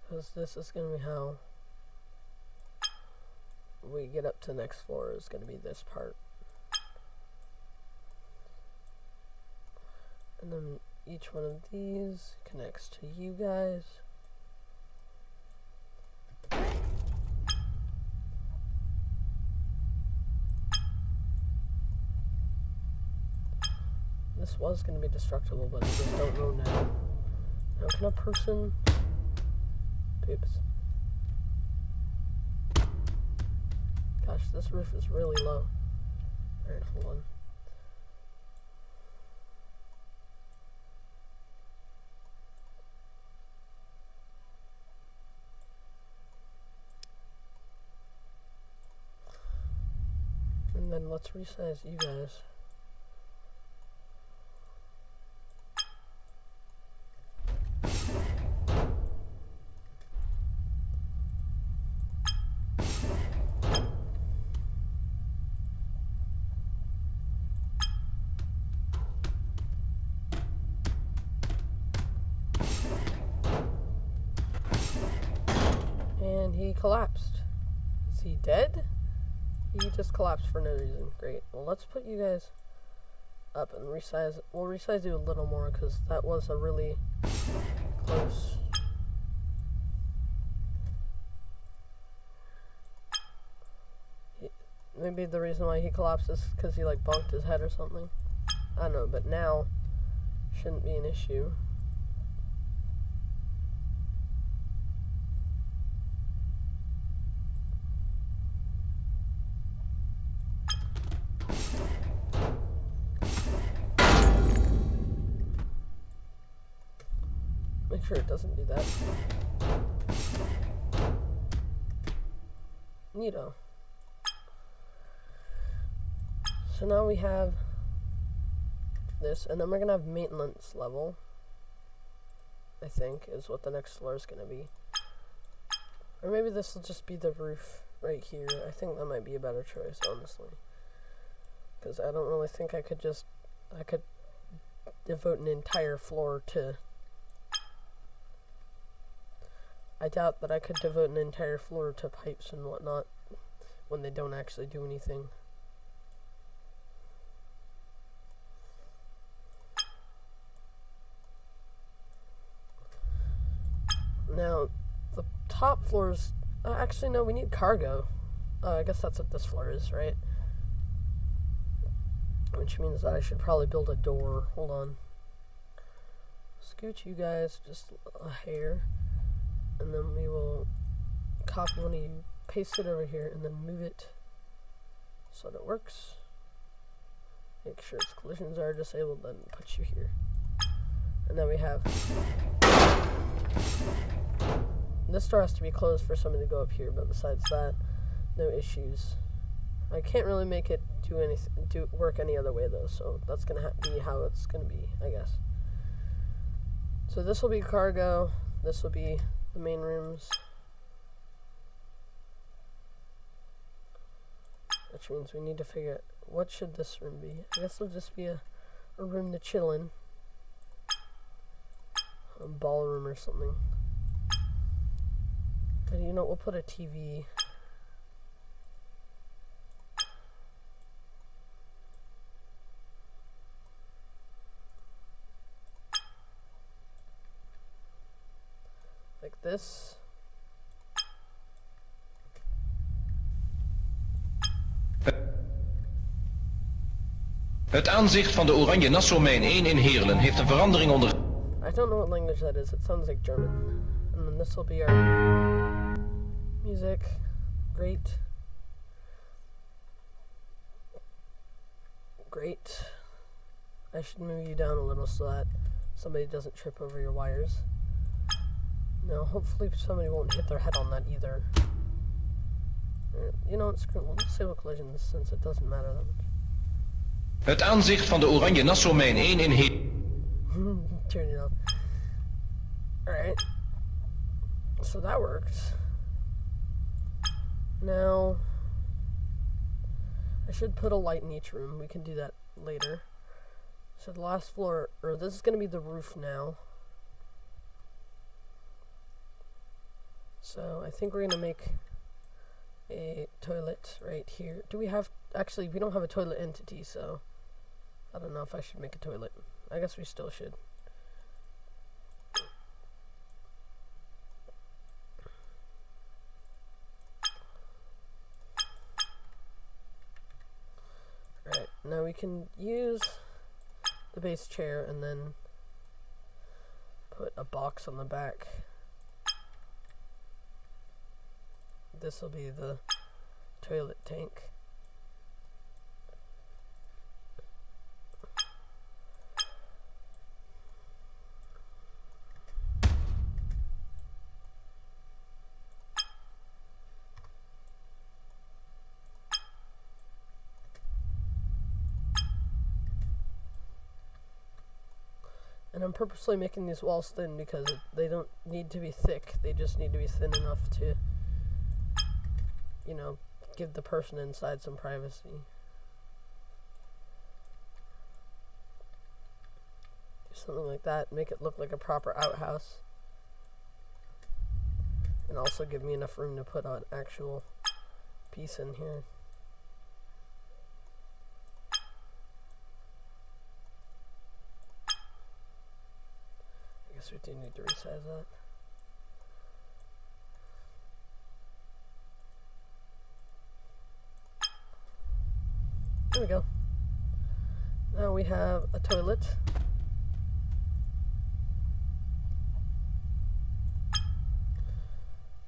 Because this is going to be how we get up to the next floor, is going to be this part. And then each one of these connects to you guys. This was going to be destructible, but I just don't know now. Now can a person... Oops. Gosh, this roof is really low. Alright, hold on. And then let's resize you guys. And he collapsed. Is he dead? He just collapsed for no reason. Great. Well, let's put you guys up and resize. We'll resize you a little more because that was a really close. maybe the reason why he collapsed is because he like bonked his head or something. I don't know, but now shouldn't be an issue. Make sure it doesn't do that. Neato. So now we have this, and then we're gonna have maintenance level, I think, is what the next floor is gonna be. Or maybe this will just be the roof right here. I think that might be a better choice, honestly. Because I don't really think I could devote an entire floor to... I doubt that I could devote an entire floor to pipes and whatnot when they don't actually do anything. Now, the top floors... actually, no, we need cargo. I guess that's what this floor is, right? Which means that I should probably build a door. Hold on. Scoot you guys just a hair. And then we will copy one of you, paste it over here, and then move it so that it works. Make sure its collisions are disabled, then put you here. And then we have... This door has to be closed for somebody to go up here, but besides that, no issues. I can't really make it work any other way though, so that's gonna be how it's gonna be, I guess. So this will be cargo. This will be the main rooms, which means we need to figure out what should this room be. I guess it'll just be a room to chill in, a ballroom or something. And you know, we'll put a TV. Like this. Het aanzicht van de Oranje Nassau-mijn 1 in Heerlen heeft een verandering onder... I don't know what language that is. It sounds like German. And then this will be our music. Great. Great. I should move you down a little so that somebody doesn't trip over your wires. Now, hopefully somebody won't hit their head on that either. You know what, screw it. We'll disable collisions since it doesn't matter that much. Het aanzicht van de Oranje Nassau-mijn 1 in Heerlen... Turn it off. Alright. So that works. Now, I should put a light in each room. We can do that later. So the last floor, or this is going to be the roof now. So I think we're going to make a toilet right here. Do we have, actually we don't have a toilet entity, so I don't know if I should make a toilet. I guess we still should. Alright, now we can use the base chair and then put a box on the back. This will be the toilet tank. And I'm purposely making these walls thin because they don't need to be thick. They just need to be thin enough to, you know, give the person inside some privacy. Do something like that, make it look like a proper outhouse. And also give me enough room to put an actual piece in here. I guess we do need to resize that. There we go. Now we have a toilet.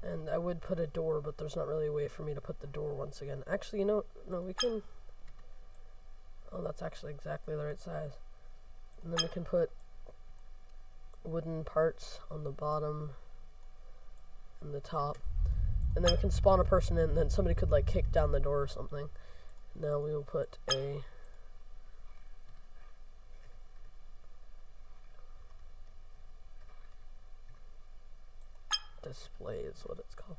And I would put a door, but there's not really a way for me to put the door once again. Actually, you know, no, we can... Oh, that's actually exactly the right size. And then we can put wooden parts on the bottom and the top. And then we can spawn a person in, and then somebody could, like, kick down the door or something. Now we will put a... display is what it's called.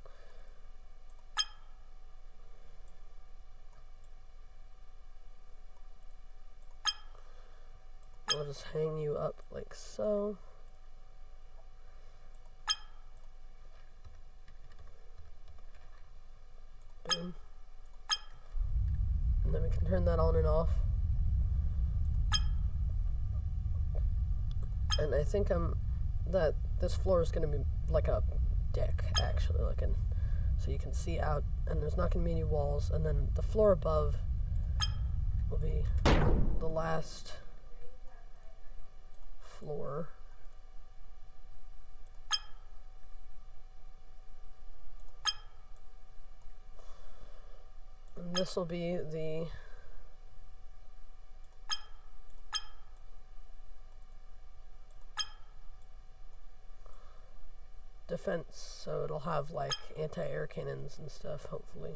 I'll just hang you up like so. Boom. And then we can turn that on and off. And I think that this floor is going to be like a deck, actually, like so you can see out, and there's not going to be any walls, and then the floor above will be the last floor. And this will be the defense, so it'll have like anti-air cannons and stuff, hopefully.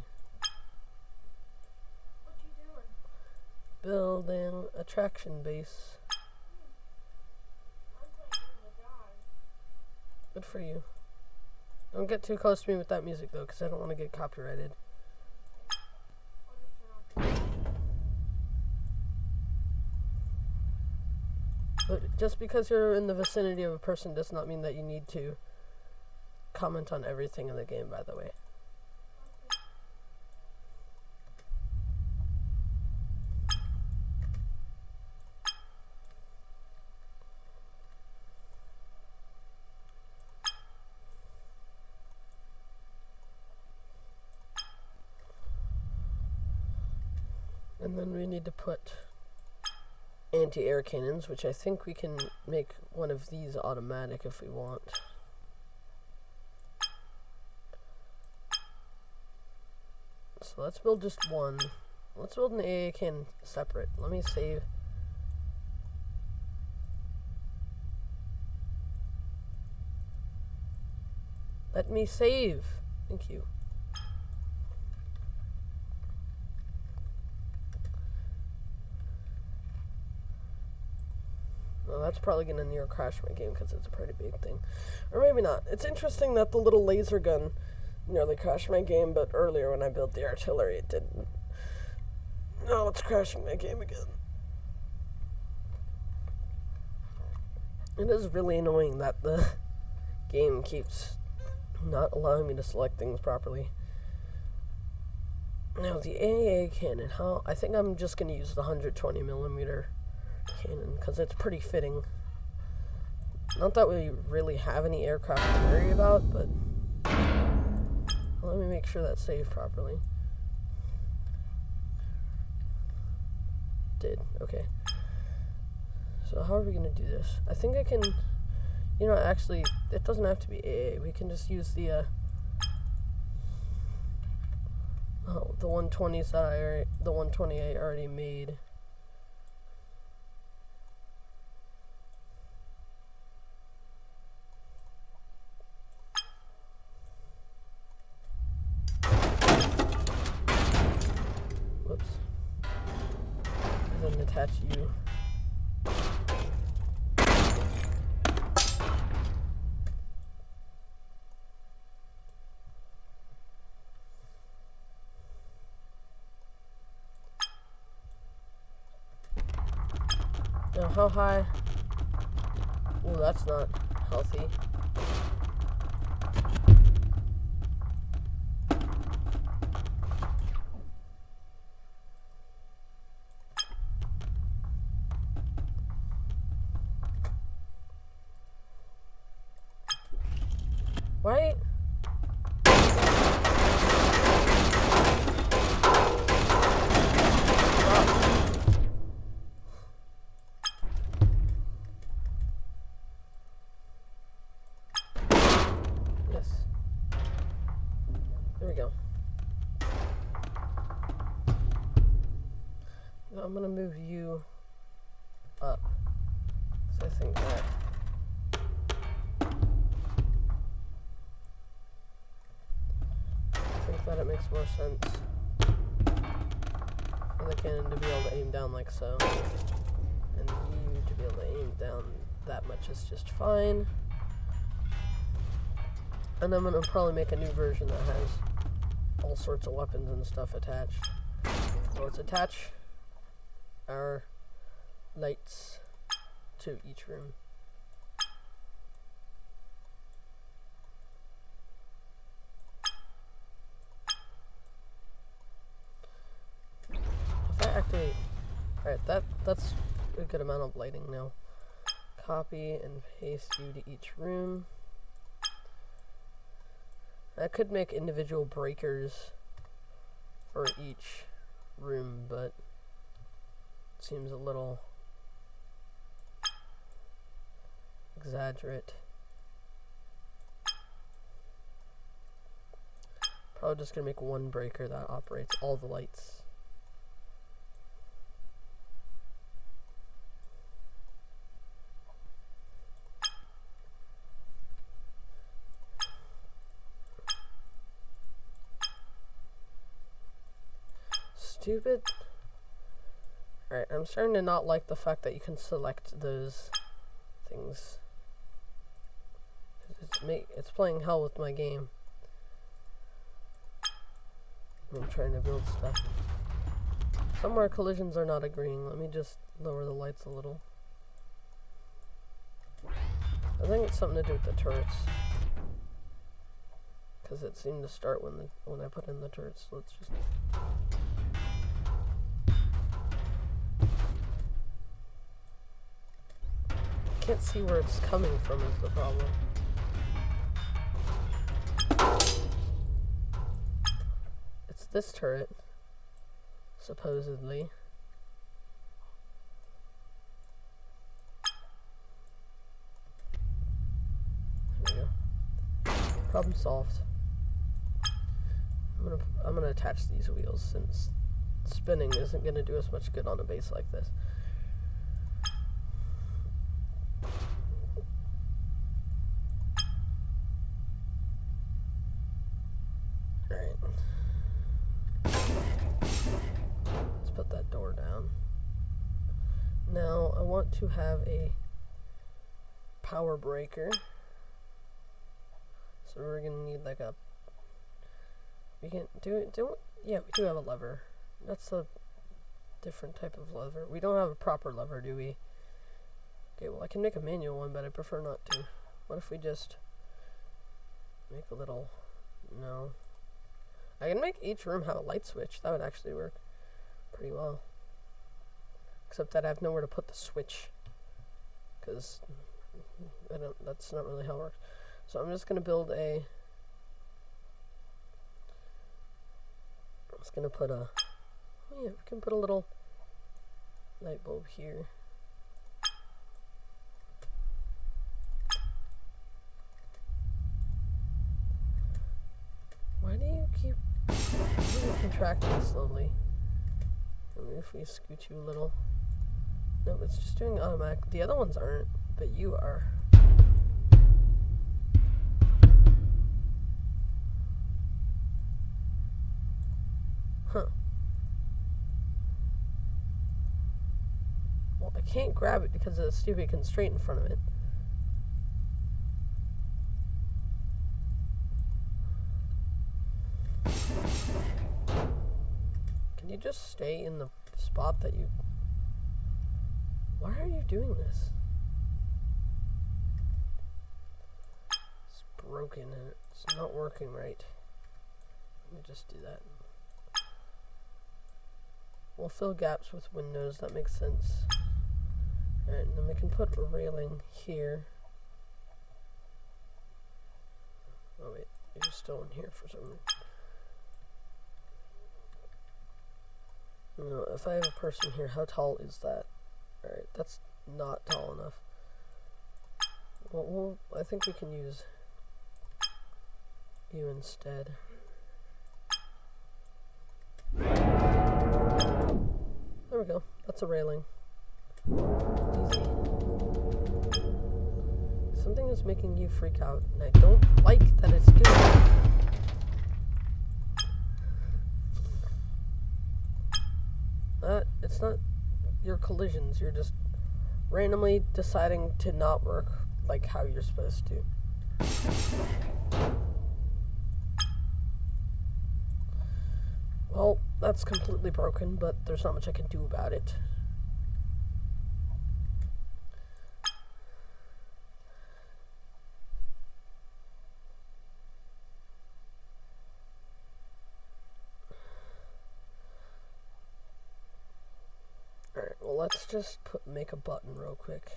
What you doing? Building a traction base. I'm playing in the dive. Good for you. Don't get too close to me with that music though, because I don't want to get copyrighted. I'll just turn off. But just because you're in the vicinity of a person does not mean that you need to comment on everything in the game, by the way. And then we need to put anti-air cannons, which I think we can make one of these automatic if we want. So let's build just one. Let's build an AA cannon separate. Let me save. Let me save. Thank you. Well, that's probably going to near crash my game because it's a pretty big thing. Or maybe not. It's interesting that the little laser gun nearly crashed my game, but earlier when I built the artillery, it didn't. Now it's crashing my game again. It is really annoying that the game keeps not allowing me to select things properly. Now the AA cannon, I think I'm just going to use the 120mm cannon because it's pretty fitting. Not that we really have any aircraft to worry about, but let me make sure that's saved properly. Did. Okay. So how are we going to do this? I think I can, you know, actually, it doesn't have to be AA. We can just use the 120s that the 128 already made. Whoops. I didn't attach you. Now, how high? Oh, that's not healthy. Why? Oh. There we go. Now I'm gonna move you up. So I think that it makes more sense for the cannon to be able to aim down like so, and you to be able to aim down that much is just fine. And I'm gonna probably make a new version that has all sorts of weapons and stuff attached. So let's attach our lights to each room. If I activate, alright, that's a good amount of lighting now. Copy and paste you to each room. I could make individual breakers for each room, but it seems a little exaggerate. Probably just gonna make one breaker that operates all the lights. Stupid. Alright, I'm starting to not like the fact that you can select those things. It's playing hell with my game. I'm trying to build stuff. Somewhere collisions are not agreeing. Let me just lower the lights a little. I think it's something to do with the turrets. Because it seemed to start when I put in the turrets. So let's just... can't see where it's coming from is the problem. It's this turret, supposedly. There we go. Problem solved. I'm gonna attach these wheels since spinning isn't gonna do us much good on a base like this. Now I want to have a power breaker, so we're gonna need like a. We can yeah, we do have a lever. That's a different type of lever. We don't have a proper lever, do we? Okay, well I can make a manual one, but I prefer not to. What if we just make a little? No, I can make each room have a light switch. That would actually work pretty well. Except that I have nowhere to put the switch, because that's not really how it works. So I'm just going to build I'm just going to put oh yeah, we can put a little light bulb here. Why do you keep contracting slowly? Maybe if we scoot you a little. No, it's just doing automatic. The other ones aren't, but you are. Huh. Well, I can't grab it because of the stupid constraint in front of it. Can you just stay in the spot that you... Why are you doing this? It's broken and it's not working right. Let me just do that. We'll fill gaps with windows, that makes sense. Alright, and then we can put a railing here. Oh wait, you're still in here for some reason. No, if I have a person here, how tall is that? Alright, that's not tall enough. Well, I think we can use you instead. There we go. That's a railing. Easy. Something is making you freak out, and I don't like that it's doing it. It's not your collisions. You're just randomly deciding to not work like how you're supposed to. Well, that's completely broken, but there's not much I can do about it. Alright, well, let's just make a button real quick.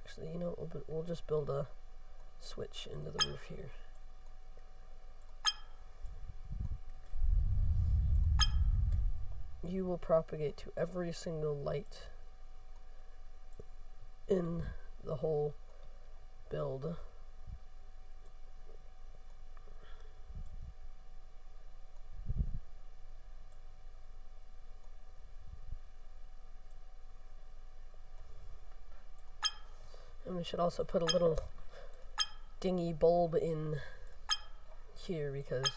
Actually, you know, we'll just build a switch into the roof here. You will propagate to every single light in the whole build. And we should also put a little dingy bulb in here because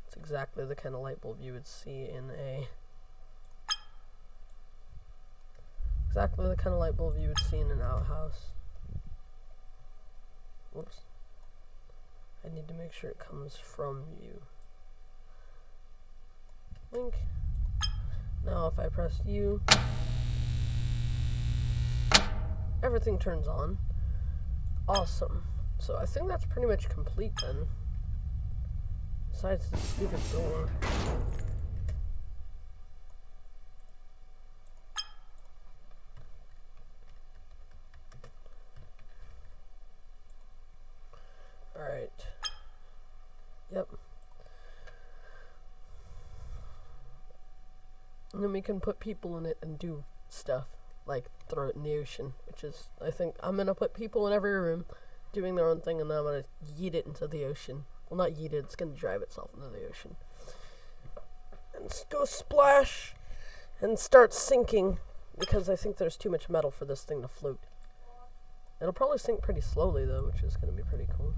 it's exactly the kind of light bulb you would see in a exactly the kind of light bulb you would see in an outhouse. Whoops. I need to make sure it comes from you. Link. Now if I press U, everything turns on. Awesome. So I think that's pretty much complete then. Besides the stupid door. Alright. Yep. And then we can put people in it and do stuff. Like throw it in the ocean, which is, I think, I'm gonna put people in every room doing their own thing, and then I'm gonna yeet it into the ocean. Well, not yeet it, it's gonna drive itself into the ocean. And do a splash and start sinking, because I think there's too much metal for this thing to float. It'll probably sink pretty slowly, though, which is gonna be pretty cool.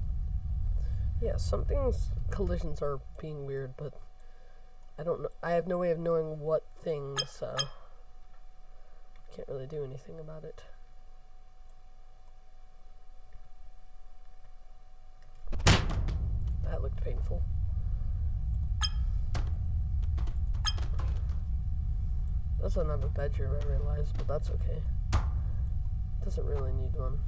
Yeah, some things, collisions are being weird, but I don't know, I have no way of knowing what things, so can't really do anything about it. That looked painful. Doesn't have a bedroom, I realize, but that's okay. Doesn't really need one.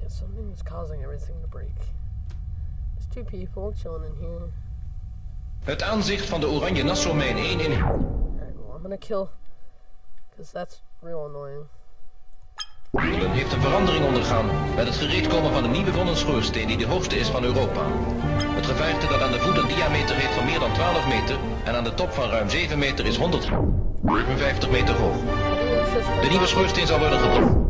Yeah, something's causing everything to break. There's two people chilling in here. Het aanzicht van de Oranje Nassau-mijn 1 in... I'm gonna kill, because that's real annoying. Heerlen heeft een verandering ondergaan met het gereedkomen van een nieuw begonnen schoorsteen die de hoogste is van Europa. Het gevaarte dat aan de voet een diameter heeft van meer dan 12 meter en aan de top van ruim 7 meter is 150 meter hoog. De nieuwe schoorsteen zal worden gebouwd.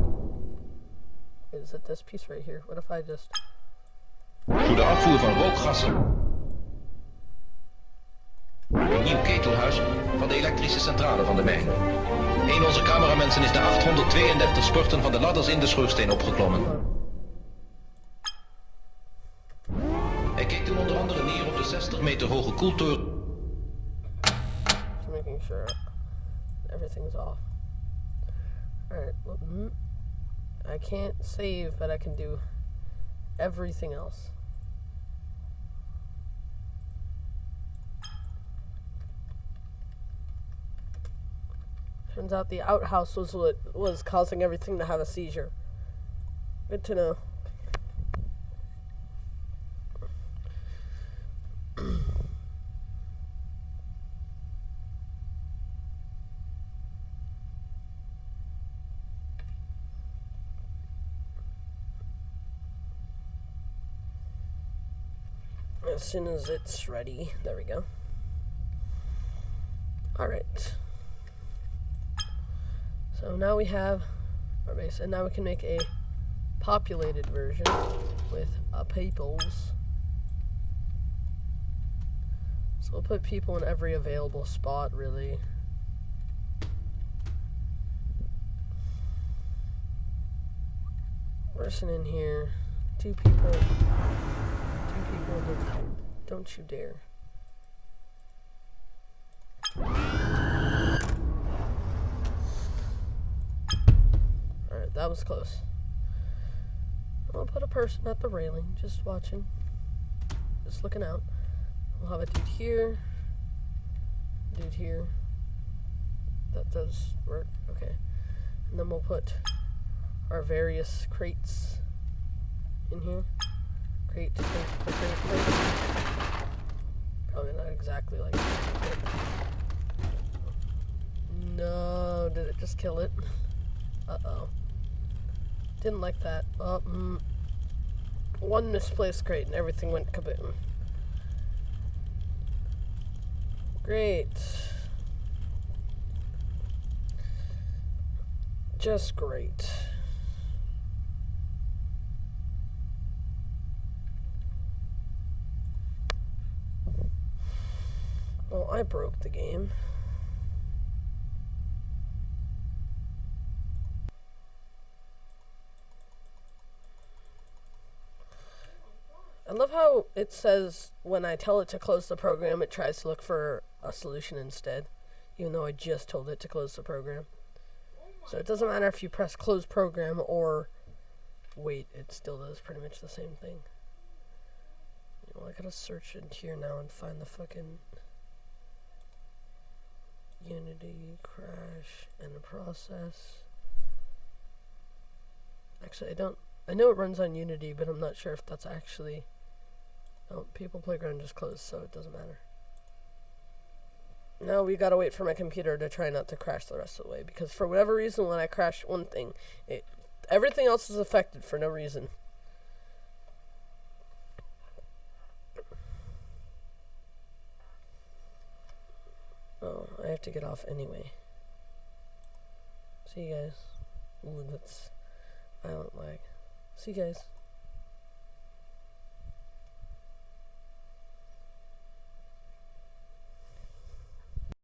Is it this piece right here? What if I just... Door de afvoer van rookgassen. Een nieuw ketelhuis van de elektrische centrale van de mijn. Een onze cameramensen is de 832 sporten van de ladders in de schoorsteen opgeklommen. Hij keek toen onder andere neer op de 60 meter hoge koeltoren. Just making sure everything's off. Alright, well, I can't save, but I can do everything else. Turns out the outhouse was what was causing everything to have a seizure. Good to know. As soon as it's ready, there we go. Alright. So now we have our base, and now we can make a populated version with peoples. So we'll put people in every available spot, really. Person in here. 2 people. 2 people. Don't you dare. Alright, that was close. I'll put a person at the railing, just watching. Just looking out. We'll have a dude here. Dude here. That does work. Okay. And then we'll put our various crates in here. Crate. Probably not exactly like that. No, did it just kill it? Uh-oh. Didn't like that. One misplaced crate and everything went kaboom. Great. Just great. Well, I broke the game. I love how it says when I tell it to close the program, it tries to look for a solution instead, even though I just told it to close the program. So it doesn't matter if you press close program or wait, it still does pretty much the same thing. Well, I gotta search into here now and find the fucking Unity crash and the process. Actually, I know it runs on Unity, but I'm not sure if that's actually... Oh, People Playground just closed, so it doesn't matter. Now we gotta wait for my computer to try not to crash the rest of the way, because for whatever reason, when I crash one thing, everything else is affected for no reason. Oh, I have to get off anyway. See you guys. Ooh, that's violent lag. See you guys.